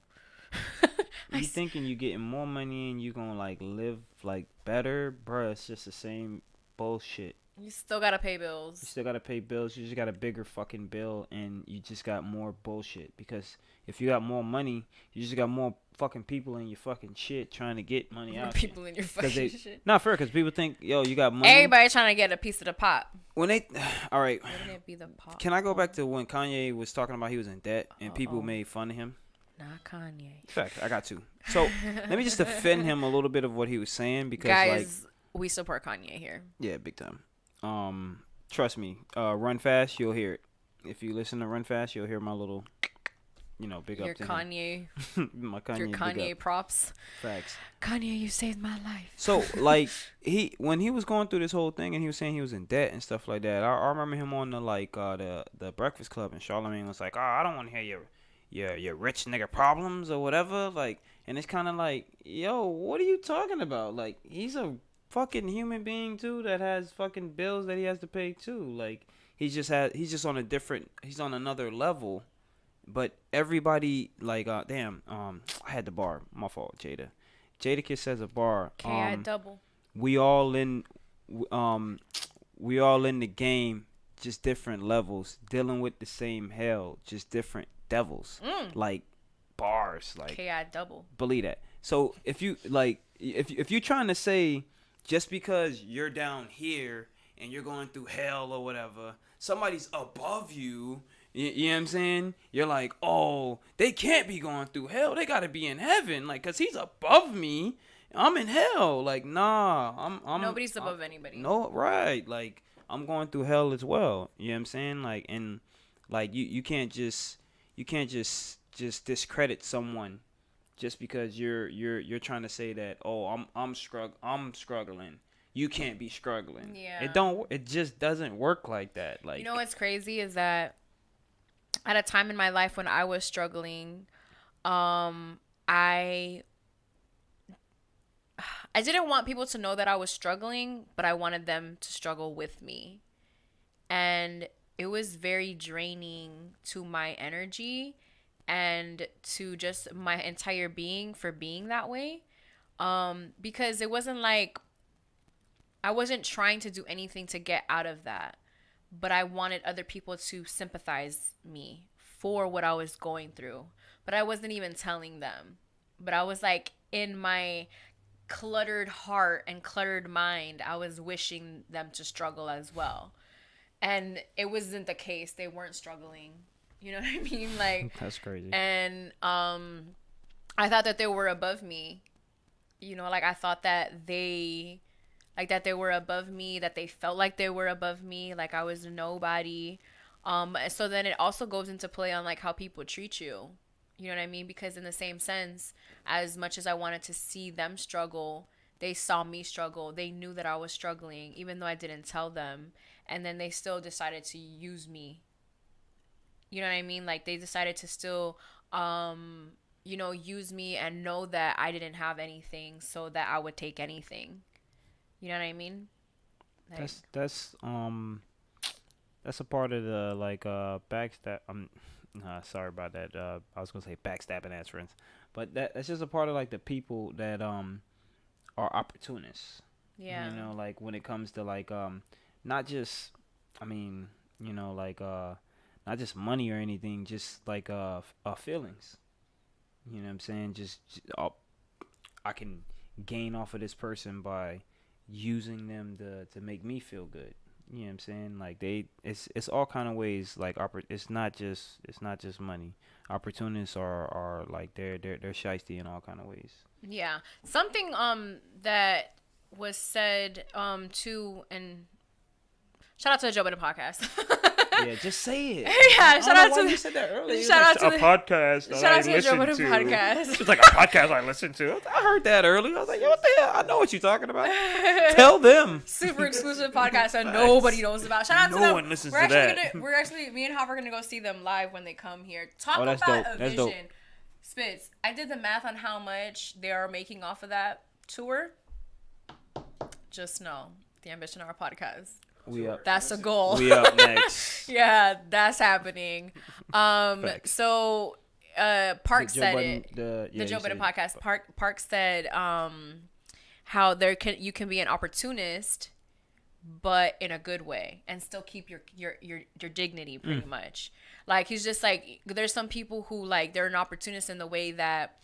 You thinking you getting more money and you gonna like live like better, bruh? It's just the same bullshit. You still gotta pay You bills. still gotta pay bills. You just got a bigger fucking bill, and you just got more bullshit. Because if you got more money, you just got more fucking people in your fucking shit trying to get money out. People in your fucking shit. Not fair, because people think, yo, you got money. Everybody trying to get a piece of the pot. When they, all right. Wouldn't it be the pot? Can I go back to when Kanye was talking about he was in debt and people Uh-oh. made fun of him? Not Kanye. Fact, I got to. So let me just defend him a little bit of what he was saying because, Guys, we support Kanye here. yeah, big time. Trust me. Run Fast, you'll hear it. If you listen to Run Fast, you'll hear my little, big Your up to Kanye, him. My Kanye, your big Kanye up. props. Facts. Kanye, you saved my life. So like when he was going through this whole thing and he was saying he was in debt and stuff like that, I remember him on the Breakfast Club, and Charlamagne was like, oh, I don't want to hear your rich nigga problems or whatever, like, and it's kind of like, yo, what are you talking about? Like, he's a fucking human being too that has fucking bills that he has to pay too. Like, he's just on another level. But everybody, like, damn, I had the bar. My fault, Jadakiss says a bar. I double. We all in the game, just different levels, dealing with the same hell, just different devils. Like, bars, like, I double. believe that. So if you like, if you're trying to say just because you're down here and you're going through hell or whatever, somebody's above you. You know what I'm saying? You're like, oh, they can't be going through hell. They got to be in heaven, like, cause he's above me. I'm in hell. Like, nah, I'm Nobody's above anybody. No, right? Like, I'm going through hell as well. You know what I'm saying? Like, and like you can't just discredit someone just because you're trying to say that, oh, I'm struggling. You can't be struggling. Yeah. It just doesn't work like that. Like, you know what's crazy is that at a time in my life when I was struggling, I didn't want people to know that I was struggling, but I wanted them to struggle with me. And it was very draining to my energy and to just my entire being for being that way. Because it wasn't like I wasn't trying to do anything to get out of that, but I wanted other people to sympathize me for what I was going through. But I wasn't even telling them. But I was like, in my cluttered heart and cluttered mind, I was wishing them to struggle as well. And it wasn't the case. They weren't struggling. You know what I mean? Like, that's crazy. And I thought that they were above me. You know, like I thought that they were above me, that they felt like they were above me, like I was nobody. So then it also goes into play on like how people treat you. You know what I mean? Because in the same sense, as much as I wanted to see them struggle, they saw me struggle. They knew that I was struggling, even though I didn't tell them. And then they still decided to use me. You know what I mean? Like they decided to still, use me and know that I didn't have anything so that I would take anything. You know what I mean? Like, That's a part of the like backstab. Sorry about that. I was gonna say backstabbing as friends, but that's just a part of like the people that are opportunists. Yeah. You know, like when it comes to like not just, I mean, you know, like not just money or anything, just like feelings. You know what I'm saying? Just I can gain off of this person by using them to make me feel good. You know what I'm saying? Like it's all kind of ways. Like it's not just money. Opportunists are like they're shiesty in all kind of ways. Yeah. Something that was said too, and shout out to the Joe Budden podcast. Yeah, just say it. Yeah, shout out to you said that earlier. Shout out to a podcast. Shout out to the Joe Budden podcast. It's like a podcast I listened to. I heard that earlier. I was like, yo, what the hell? I know what you're talking about. Tell them. Super exclusive podcast that nobody knows about. Shout out to them. No one listens to that. We're actually, me and Hoff are gonna go see them live when they come here. Talk about dope. a That's vision. dope. Spitz, I did the math on how much they are making off of that tour. Just know the ambition of our podcast. We up. That's a goal. We up next. Yeah, that's happening. So Park said it. The Joe Budden podcast. Park said how you can be an opportunist, but in a good way, and still keep your dignity pretty much. Like he's just like, there's some people who like they're an opportunist in the way that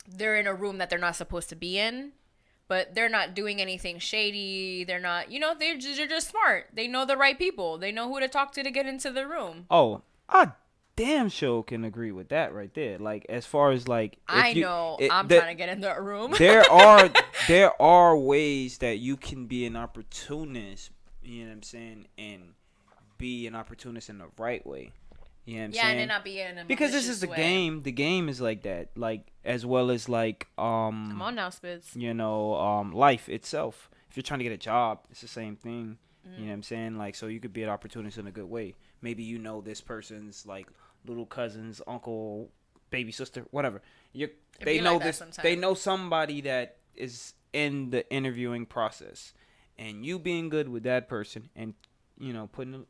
they're in a room that they're not supposed to be in. But they're not doing anything shady. They're not, they're just smart. They know the right people. They know who to talk to get into the room. Oh, I damn sure can agree with that right there. Like, as far as like, I'm trying to get in the room. there are ways that you can be an opportunist. You know what I'm saying, and be an opportunist in the right way. You know what I'm saying? And then not be in a because this is the way. game. The game is like that. Like as well as like Come on now, Spitz. life itself. If you're trying to get a job, it's the same thing. You know what I'm saying? Like, so you could be an opportunist in a good way. Maybe this person's like little cousin's uncle, baby sister, whatever. They know this. They know somebody that is in the interviewing process, and you being good with that person, and putting,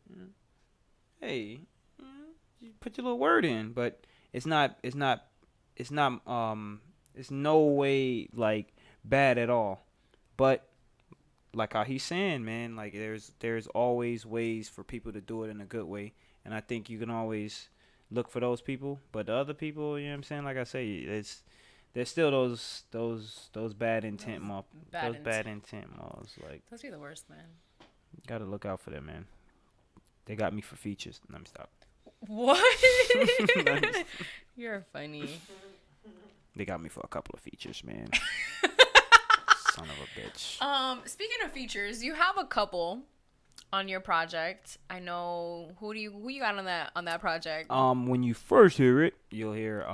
hey. You put your little word in, but it's no way like bad at all. But like how he's saying, man, like there's always ways for people to do it in a good way, and I think you can always look for those people. But the other people, you know what I'm saying? Like I say, there's still those bad intent bad intent malls. Like those be the worst, man. Gotta look out for them, man. They got me for features. Let me stop. What? You're funny. They got me for a couple of features, man. Son of a bitch. Speaking of features, you have a couple. on your project. I know who you got on that project. When you first hear it, you'll hear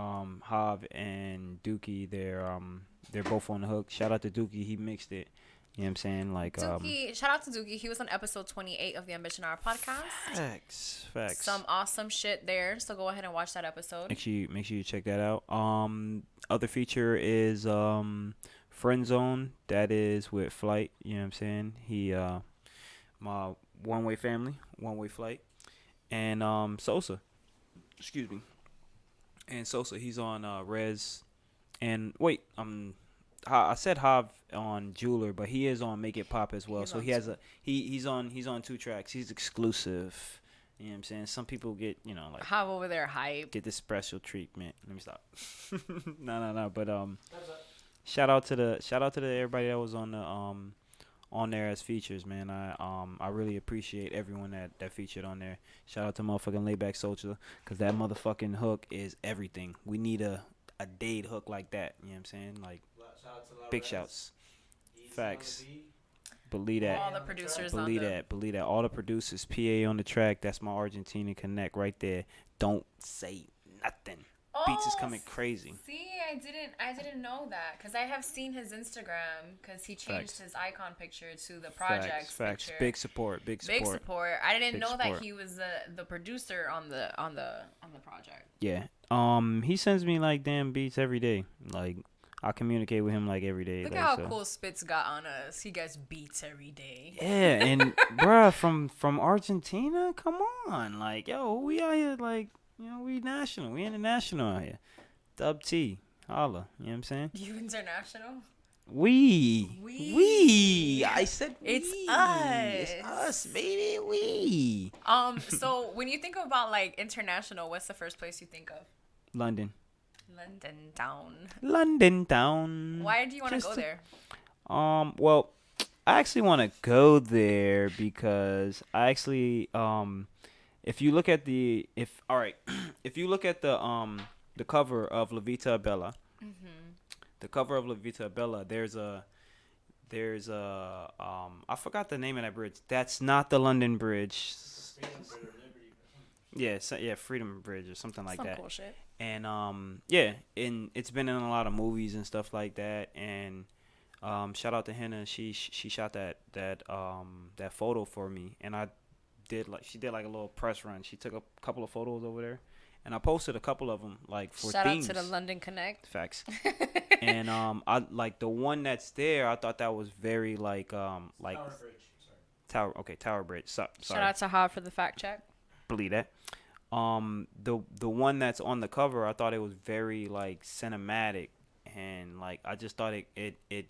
Hav and Dookie. They're both on the hook. Shout out to Dookie. He mixed it. You know what I'm saying? Like Dookie, shout out to Dookie. He was on episode 28 of the Ambition Hour podcast. Facts. Some awesome shit there. So go ahead and watch that episode. Make sure you check that out. Other feature is Friend Zone. That is with Flight. You know what I'm saying? He my one-way family, one-way flight, and Sosa. Excuse me. And Sosa, he's on Rez. And wait, I said Hav on Jeweler, but he is on Make It Pop as well. So he has he's on 2 tracks. He's exclusive. You know what I'm saying? Some people get, like Hav over there hype. Get this special treatment. Let me stop. No. But shout out to the everybody that was on the on there as features, man. I really appreciate everyone that featured on there. Shout out to motherfucking Layback Soldier, because that motherfucking hook is everything. We need a Dade hook like that. You know what I'm saying? Like, big shouts. Facts. Believe that. All the producers Believe that. All the producers. PA on the track. That's my Argentina connect right there. Don't say nothing. Beats is coming crazy. See, I didn't know that, because I have seen his Instagram, because he changed his icon picture to the project Facts. picture. Big support. I didn't know that support. he was the producer on the project. Yeah. He sends me like damn beats every day. Like, I communicate with him like every day. Look like, at how so. cool Spitz got on us. He gets beats every day. Yeah, and bruh, from Argentina, come on, like, yo, we out here, like, we national, we international out here. Dub T, holla, you know what I'm saying? You international? We. I said we. It's us. It's us, baby. We. So when you think about like international, what's the first place you think of? London town. Why do you want to go there? Well, I actually want to go there because I actually if you look at the cover of La Vita Bella, the cover of La Vita Bella, there's a I forgot the name of that bridge. That's not the London Bridge. Freedom Bridge or something like that. Cool shit. And and it's been in a lot of movies and stuff like that. And shout out to Henna. She shot that photo for me, and she did like a little press run. She took a couple of photos over there, and I posted a couple of them like for shout themes. out to the London Connect. Facts. And I like the one that's there. I thought that was very like Tower Bridge. Tower Bridge. Sorry. Shout out to Ha for the fact check. Believe that. The one that's on the cover, I thought it was very like cinematic, and like I just thought it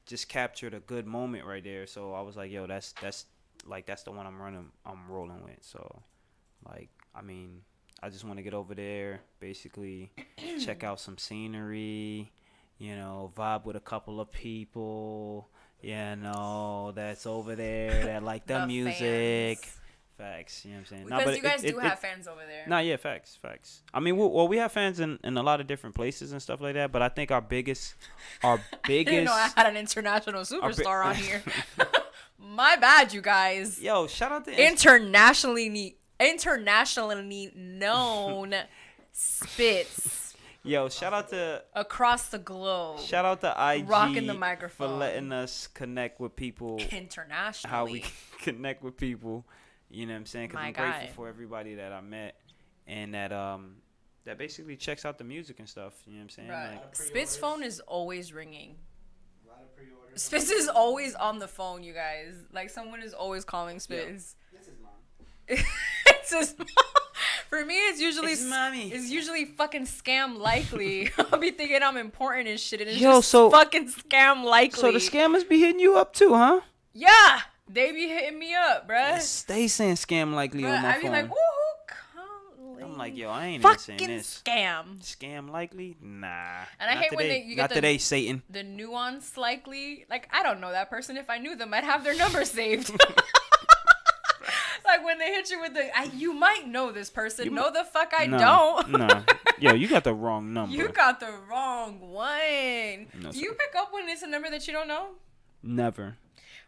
just captured a good moment right there. So I was like, yo, that's the one I'm rolling with. So like, I mean, I just want to get over there, basically check out some scenery, vibe with a couple of people, that's over there that like the music. Fans. Facts, you know what I'm saying? Because you guys do have fans over there. Yeah, facts. I mean, we have fans in a lot of different places and stuff like that, but I think our biggest. I didn't know I had an international superstar on here. My bad, you guys. Yo, shout out to internationally known Spitz. Yo, shout out to across the globe. Shout out to IG rocking the microphone for letting us connect with people internationally. How we connect with people. You know what I'm saying? Because I'm grateful for everybody that I met and that basically checks out the music and stuff. You know what I'm saying? Right. Like, Spit's phone is always ringing. Spitz is always on the phone, you guys. Like, someone is always calling Spitz. This is mom. It's his mom. For me, it's mommy. It's usually fucking scam likely. I'll be thinking I'm important and shit, and it's fucking scam likely. So the scammers be hitting you up too, huh? Yeah. They be hitting me up, bruh. Stay saying scam likely on my phone. I be like, woohoo, I'm like, yo, I ain't even saying this. Scam. Scam likely? Nah. And I hate today. when you get today, Satan. The nuance likely. Like, I don't know that person. If I knew them, I'd have their number saved. Like, when they hit you with you might know this person. No, the fuck I don't. No. Yo, you got the wrong number. You got the wrong one. No, Do you pick up when it's a number that you don't know? Never.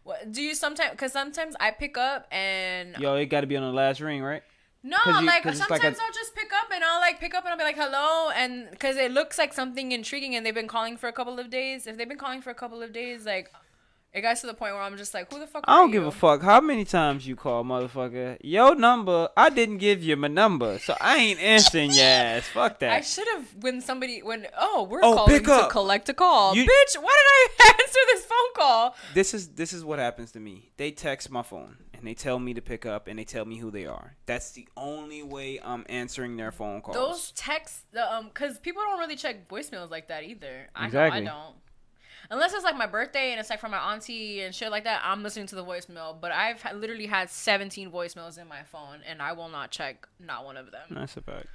What, do you sometimes? Because sometimes I pick up and Yo, it got to be on the last ring, right? no, 'Cause like it's sometimes like I'll just pick up and I'll be like hello, and because it looks like something intriguing and they've been calling for a couple of days. If they've been calling for a couple of days, like it got to the point where I'm just like, who the fuck I are don't you? give a fuck how many times you call, motherfucker. Your number, I didn't give you my number, so I ain't answering your ass. Fuck that. I should have when we're Oh, calling pick to up. collect a call. You- Bitch, why did I answer this phone call? This is what happens to me. They text my phone and they tell me to pick up and they tell me who they are. That's the only way I'm answering their phone calls. Those texts, because people don't really check voicemails like that either. Exactly. I don't. Unless it's like my birthday and it's like from my auntie and shit like that, I'm listening to the voicemail. But I've literally had 17 voicemails in my phone and I will not check not one of them. That's a fact.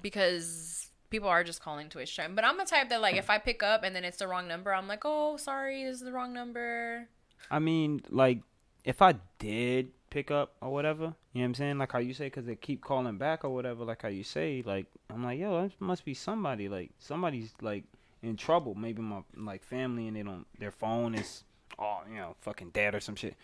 Because people are just calling to waste time. But I'm the type that like if I pick up and then it's the wrong number, I'm like, oh, sorry, this is the wrong number. I mean, like, if I did pick up or whatever, you know what I'm saying? Like how you say, because they keep calling back or whatever, like how you say, like, I'm like, yo, that must be somebody. Like, somebody's, like, in trouble. Maybe my, like, family and their phone is, fucking dead or some shit.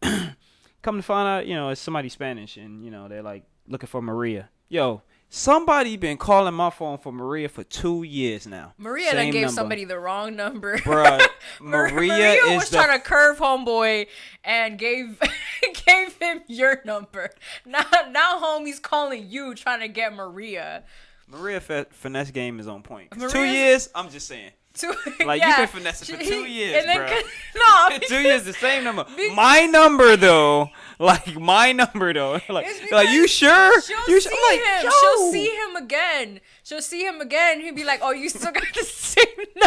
Come to find out, it's somebody Spanish and, they're, like, looking for Maria. Yo, somebody been calling my phone for Maria for 2 years now. Maria done gave somebody the wrong number. Bruh, Maria was trying to curve homeboy and gave him your number. Now homie's calling you trying to get Maria. Maria finesse game is on point. 2 Maria's- years, I'm just saying. Like, you've been finessing for 2 years, bro. No, 2 years, the same number. My number, though. Like, my number, though. Like, you sure? She'll see him. She'll see him again. She'll see him again. He'll be like, oh, you still got the same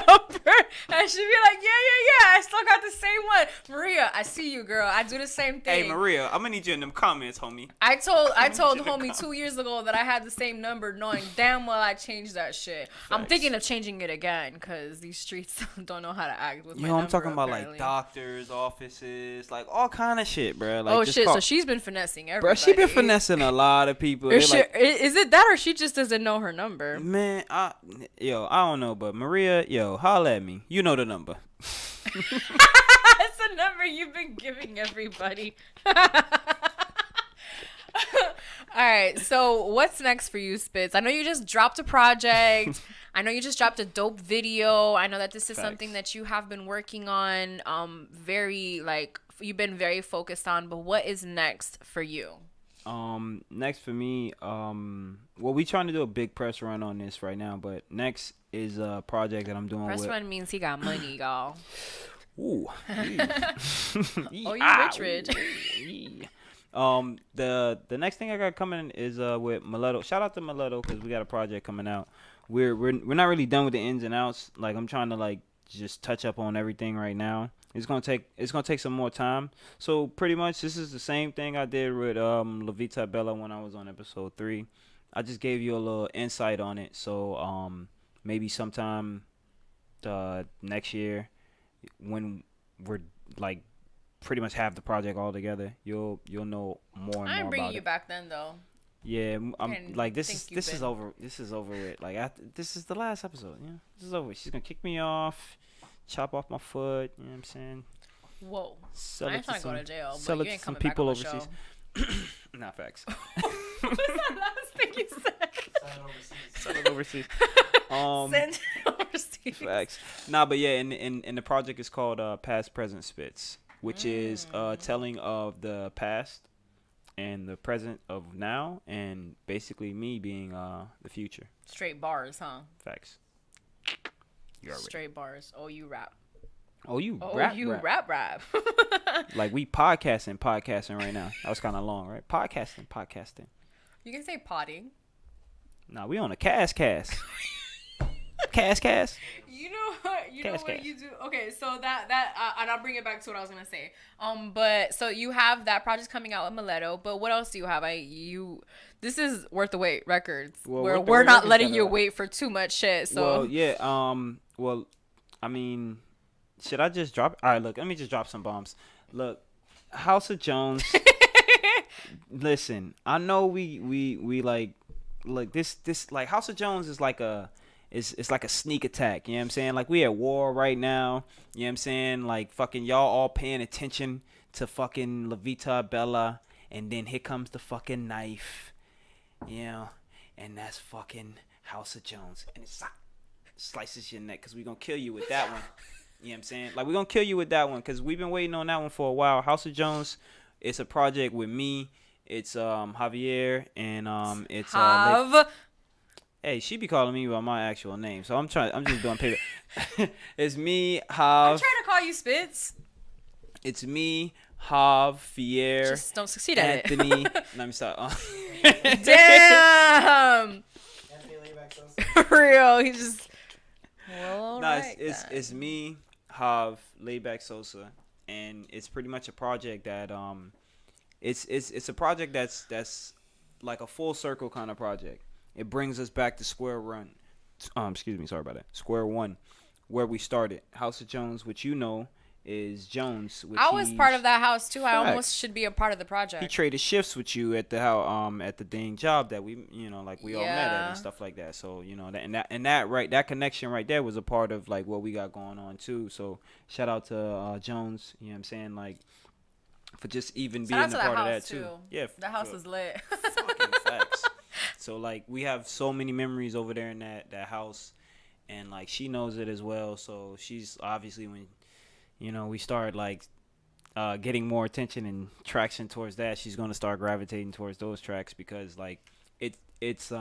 number? And she'll be like, yeah. I still got the same one. Maria, I see you, girl. I do the same thing. Hey, Maria, I'm going to need you in them comments, homie. I told homie 2 years ago that I had the same number, knowing damn well I changed that shit. Facts. I'm thinking of changing it again because these streets don't know how to act with my number. I'm talking about apparently. like doctors, offices, like all kind of shit, bro. Like, oh shit! So she's been finessing everybody. Bro, she been finessing a lot of people. Is it that or she just doesn't know her number? Man, I don't know, but Maria, holla at me. You know the number. That's the number you've been giving everybody. All right, so what's next for you, Spitz? I know you just dropped a project. I know you just dropped a dope video. I know that this is something that you have been working on, you've been very focused on, but what is next for you? Next for me, we trying to do a big press run on this right now, but next is a project that I'm doing Press run means he got money, y'all. Ooh. Oh, you rich. The next thing I got coming is with Mileto. Shout out to Mileto because we got a project coming out. We're not really done with the ins and outs. Like, I'm trying to like just touch up on everything right now. It's gonna take some more time. So pretty much this is the same thing I did with La Vita Bella when I was on episode 3. I just gave you a little insight on it. So maybe sometime next year when we're like pretty much have the project all together, you'll know more and more. I'm bringing about you it. back then though. Yeah, I'm like this is over. This is over with. Like this is the last episode. Yeah, this is over. She's gonna kick me off, chop off my foot. You know what I'm saying? Whoa. Sell I ain't trying to go to jail, but you ain't some coming people back on the overseas. Not facts. What's that last thing you said? Sell it overseas. Send it overseas. Facts. Nah, but yeah, and the project is called Past Present Spits, which is telling of the past and the present of now, and basically me being the future. Straight bars, huh? Facts. Straight bars. Oh, you rap. Oh, you rap. Like we podcasting right now. That was kind of long, right? Podcasting. You can say potting. Nah, we on a cast. Cast. You know what you do. Okay, so that and I'll bring it back to what I was gonna say. But so you have that project coming out with Mileto, but what else do you have? This is Worth the Wait Records, where we're not letting you wait for too much shit. So well, yeah. I mean, should I just drop? All right, look. Let me just drop some bombs. Look, House of Jones. Listen, I know we like. Look, this like House of Jones is like it's like a sneak attack. You know what I'm saying? Like we at war right now. You know what I'm saying? Like fucking y'all all paying attention to fucking La Vita Bella, and then here comes the fucking knife. You know, and that's fucking House of Jones, and it slices your neck because we gonna kill you with that one. You know what I'm saying? Like we gonna kill you with that one because we've been waiting on that one for a while. House of Jones, it's a project with me. It's Javier and it's Hey, she be calling me by my actual name, so I'm just doing paper. It's me, Hav. I'm trying to call you Spitz. It's me, Hav, Phire. Just don't succeed at Anthony. Let me stop. Damn. For real, he just. Well, No, it's me, Hav, Layback Sosa, and it's pretty much a project that it's a project that's like a full circle kind of project. It brings us back to square one. Square one, where we started. House of Jones, which you know is Jones. Which I was part of that house too. I Facts. almost should be a part of the project. He traded shifts with you at the at the dang job that we like we all met at and stuff like that. So that connection right there was a part of like what we got going on too. So shout out to Jones. You know what I'm saying, like for just even being a part of that too. Yeah, the house is lit. Fucking facts. So like we have so many memories over there in that house, and like she knows it as well. So she's obviously when we start like getting more attention and traction towards that, she's gonna start gravitating towards those tracks because like it's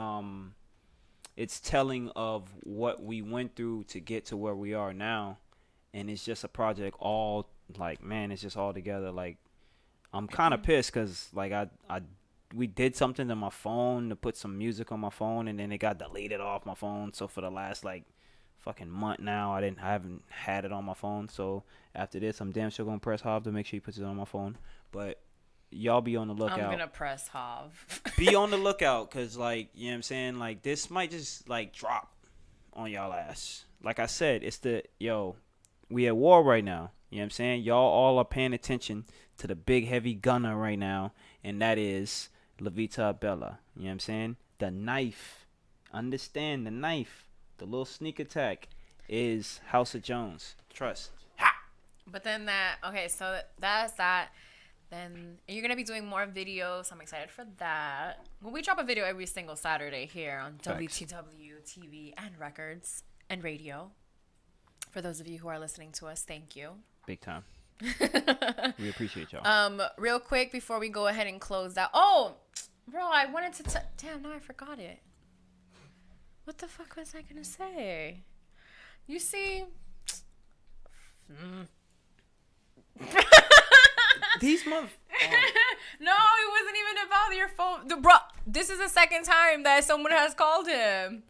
telling of what we went through to get to where we are now, and it's just a project all like man, it's just all together. Like I'm kind of pissed because like we did something to my phone to put some music on my phone, and then it got deleted off my phone. So for the last like fucking month now, I haven't had it on my phone. So after this, I'm damn sure gonna press Hav to make sure he puts it on my phone. But y'all be on the lookout. I'm gonna press Hav. Be on the lookout, cause like you know what I'm saying, like this might just like drop on y'all ass. Like I said, it's we at war right now. You know what I'm saying? Y'all all are paying attention to the big heavy gunner right now, and that is La Vita Bella. You know what I'm saying? The knife. Understand the knife. The little sneak attack is House of Jones. Trust. Ha! But then so that's that. Then you're going to be doing more videos. I'm excited for that. Well, we drop a video every single Saturday here on Thanks. WTW TV and records and radio. For those of you who are listening to us, thank you. Big time. We appreciate y'all. Real quick before we go ahead and close out. Oh, bro, I wanted to damn, now I forgot it. What the fuck was I gonna say? You see, These months. no, it wasn't even about your phone, bro. This is the second time that someone has called him.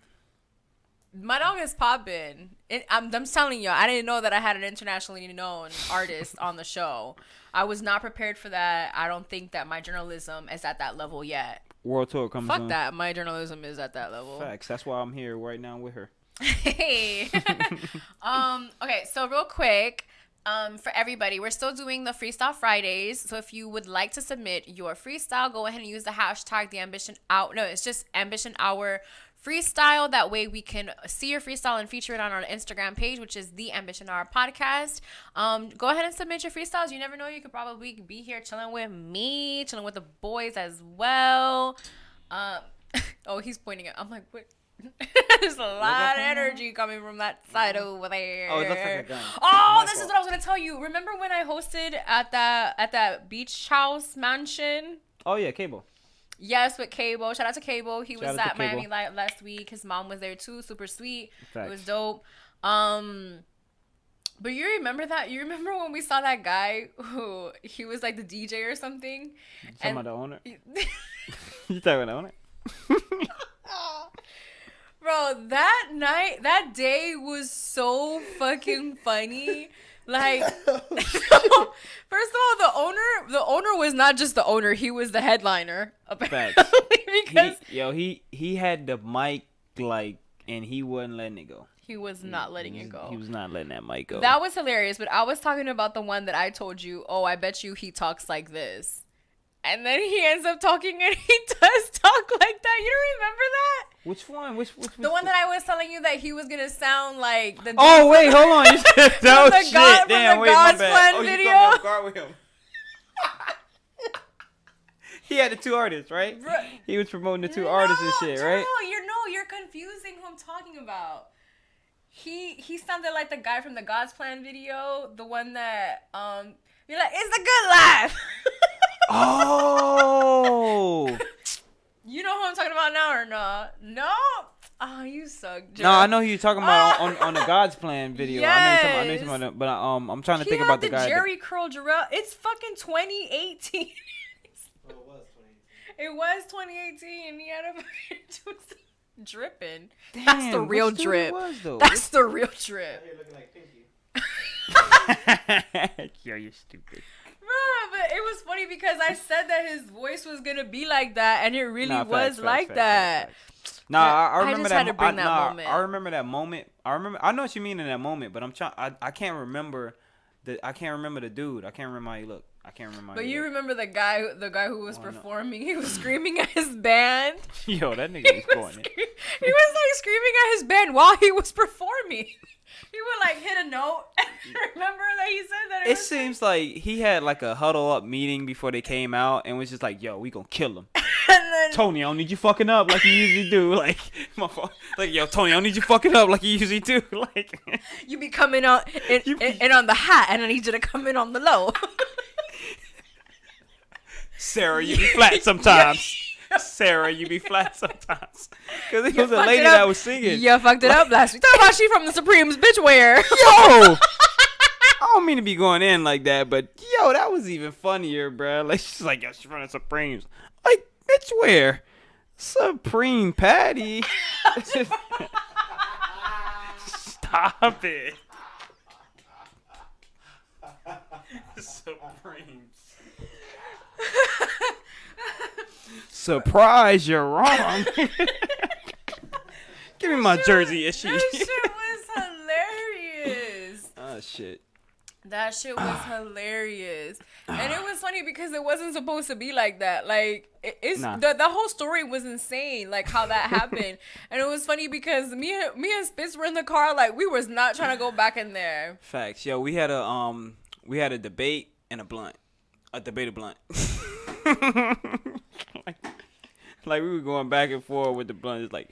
My dog is popping. I'm telling you, I didn't know that I had an internationally known artist on the show. I was not prepared for that. I don't think that my journalism is at that level yet. World tour comes Fuck on. that. My journalism is at that level. Facts. That's why I'm here right now with her. Hey. Okay, so real quick, for everybody, we're still doing the Freestyle Fridays. So if you would like to submit your freestyle, go ahead and use the hashtag the Ambition Hour. No, it's just Ambition Hour Freestyle. That way we can see your freestyle and feature it on our Instagram page, which is the Ambition Hour Podcast. Go ahead and submit your freestyles. You never know, you could probably be here chilling with me, chilling with the boys as well. Oh, he's pointing at. I'm like, what? There's a lot of energy coming from that side over there. Oh, it looks like a gun. Oh, this is what I was gonna tell you. Remember when I hosted at that beach house mansion? Oh yeah, Cable. Yes, with Cable. Shout out to Cable. He was Shout out at to Cable. Miami last week. His mom was there too. Super sweet. Facts. It was dope. But you remember that? You remember when we saw that guy who he was like the DJ or something? You talking about the owner? You talking about the owner? Bro, that day was so fucking funny. Like, first of all, the owner was not just the owner; he was the headliner. Facts. Because he had the mic like, and he wasn't letting it go. he was not letting it go. He was not letting that mic go. That was hilarious. But I was talking about the one that I told you. Oh, I bet you he talks like this. And then he ends up talking, and he does talk like that. You don't remember that? Which one? Which The one that I was telling you that he was gonna sound like the. Oh wait, hold on. You said that was shit. Damn, wait, my God's bad. Plan Oh, you video. caught me off guard with him. He had the two artists, right? He was promoting the two artists and shit, right? You're confusing who I'm talking about. He sounded like the guy from the God's Plan video, the one that you're like, it's a good life. Oh. You know who I'm talking about now or not? No. Oh, you suck. Joe. No, I know who you're talking about on the God's Plan video. Yes. I know you're talking about it, but I'm trying to think about the guy. Jerry curl Jarrell. It's fucking 2018. It was 2018. He had a fucking dripping. Damn, That's the real what drip. was, though? That's the real drip. You're looking like Pinky. Yo, you're stupid. Bruh, but it was funny because I said that his voice was gonna be like that, and it really Nah, was facts, like facts, that. Nah, I remember just that. had to bring that moment. I remember that moment. I know what you mean in that moment, but I can't remember I can't remember the dude. I can't remember how he looked. I can't remember. But you remember the guy who was no. performing? He was screaming at his band. Yo, that nigga was going in. He was like screaming at his band while he was performing. He would like hit a note. Remember that he said that? It seems like he had like a huddle up meeting before they came out and was just like, yo, we gonna kill him. And then Tony, I don't need you fucking up like you usually do. Like, my fault. Like, yo, Tony, I don't need you fucking up like you usually do. Like, you be coming on and on the high, and I need you to come in on the low. Sarah, you be flat sometimes. Sarah, you be flat sometimes. Because it was a fucked lady it up. that was singing. You fucked it up last week. Talk about she from the Supremes, bitch. Where? Yo, I don't mean to be going in like that, but yo, that was even funnier, bro. Like, she's like, yo, she's running Supremes. Like, bitch, where? Supreme Patty. Stop it. Supremes. Surprise, you're wrong. Give me my jersey issue. That shit was hilarious. Oh, shit. That shit was hilarious. And it was funny because it wasn't supposed to be like that. Like, the whole story was insane, like how that happened. And it was funny because me and Spitz were in the car, like, we was not trying to go back in there. Facts. Yo, we had a debate and a blunt. A debate, a blunt. like we were going back and forth with the blunt. It's like,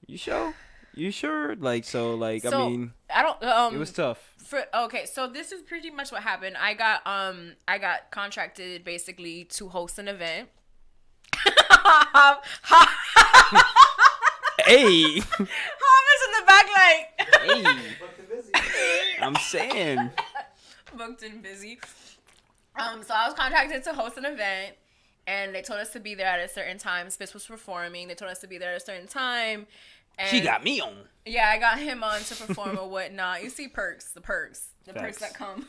you sure? You sure? Like, so, like, I mean, I don't. it was tough. Okay, so this is pretty much what happened. I got contracted basically to host an event. Hey. Thomas in the back, like. Hey. I'm saying. Booked and busy. So I was contracted to host an event, and they told us to be there at a certain time. Spitz was performing. They told us to be there at a certain time. And She got me on. Yeah, I got him on to perform or whatnot. You see the perks Facts. that come.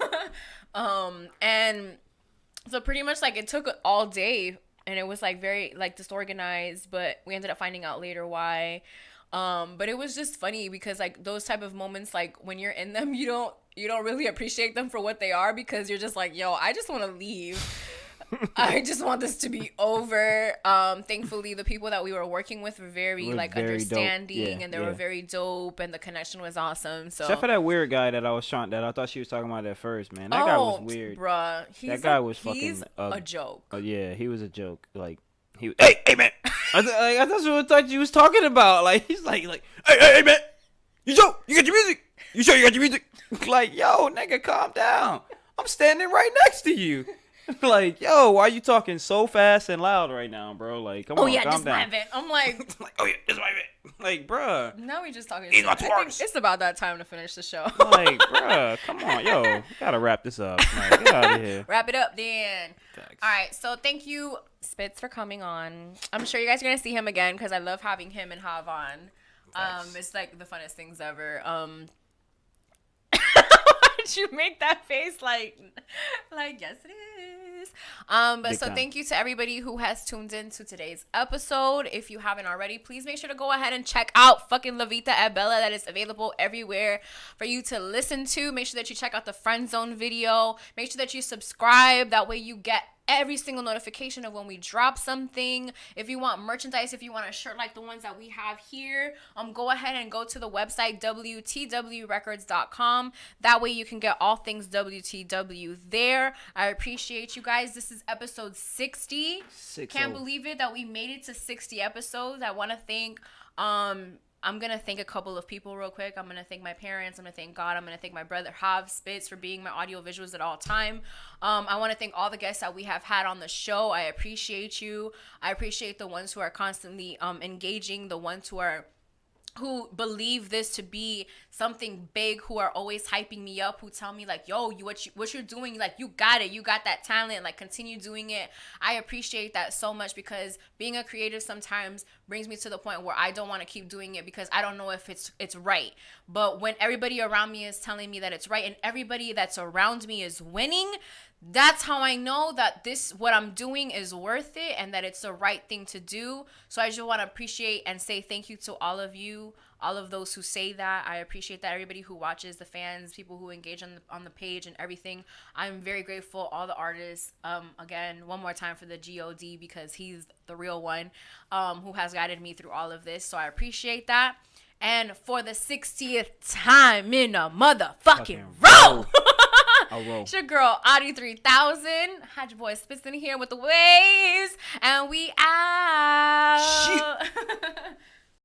And so pretty much like it took all day, and it was like very like disorganized, but we ended up finding out later why. But it was just funny because like those type of moments, like when you're in them, you don't really appreciate them for what they are because you're just like, yo, I just want to leave. I just want this to be over. Thankfully, the people that we were working with were very understanding, and they were very dope, and the connection was awesome. So except for that weird guy that I thought she was talking about at first, man. That guy was weird. Bruh, that guy was fucking he's a joke. Yeah, he was a joke. Like he was, hey man. I thought you was talking about. Like he's like, hey man, you got your music? You sure you got your music? Like, yo, nigga, calm down. I'm standing right next to you. Like, yo, why are you talking so fast and loud right now, bro? Like, come on, calm down. My event. I'm like, oh yeah, this is my event. Like, bruh. Now we just talking. These I are think twerks. it's about that time to finish the show. Like, bruh, come on, yo, we gotta wrap this up. Like, get out of here. Wrap it up, then. Thanks. All right, so thank you, Spitz, for coming on. I'm sure you guys are gonna see him again because I love having him and Hav on. It's like the funnest things ever. Why'd you make that face like yes it is? But Big so time. thank you to everybody who has tuned in to today's episode. If you haven't already, please make sure to go ahead and check out fucking La Vita at Bella. That is available everywhere for you to listen to. Make sure that you check out the Friend Zone video. Make sure that you subscribe. That way you get every single notification of when we drop something. If you want merchandise, if you want a shirt like the ones that we have here, go ahead and go to the website wtwrecords.com. That way you can get all things WTW there. I appreciate you guys. This is episode 60. Can't believe it that we made it to 60 episodes. I want to thank I'm going to thank a couple of people real quick. I'm going to thank my parents. I'm going to thank God. I'm going to thank my brother, Hav Spitz, for being my audio visuals at all time. I want to thank all the guests that we have had on the show. I appreciate you. I appreciate the ones who are constantly engaging, the ones who believe this to be something big, who are always hyping me up, who tell me like, yo, what you're doing, like, you got it, you got that talent, like, continue doing it. I appreciate that so much, because being a creative sometimes brings me to the point where I don't want to keep doing it because I don't know if it's right. But when everybody around me is telling me that it's right and everybody that's around me is winning, that's how I know that what I'm doing is worth it and that it's the right thing to do. So I just want to appreciate and say thank you to all of you, all of those who say that. I appreciate that. Everybody who watches, the fans, people who engage on the page and everything. I'm very grateful. All the artists, again, one more time for the GOD, because he's the real one, who has guided me through all of this. So I appreciate that. And for the 60th time in a motherfucking row. It's your girl, Audi 3000. Had your boy Spitz in here with the waves. And we out. Shit.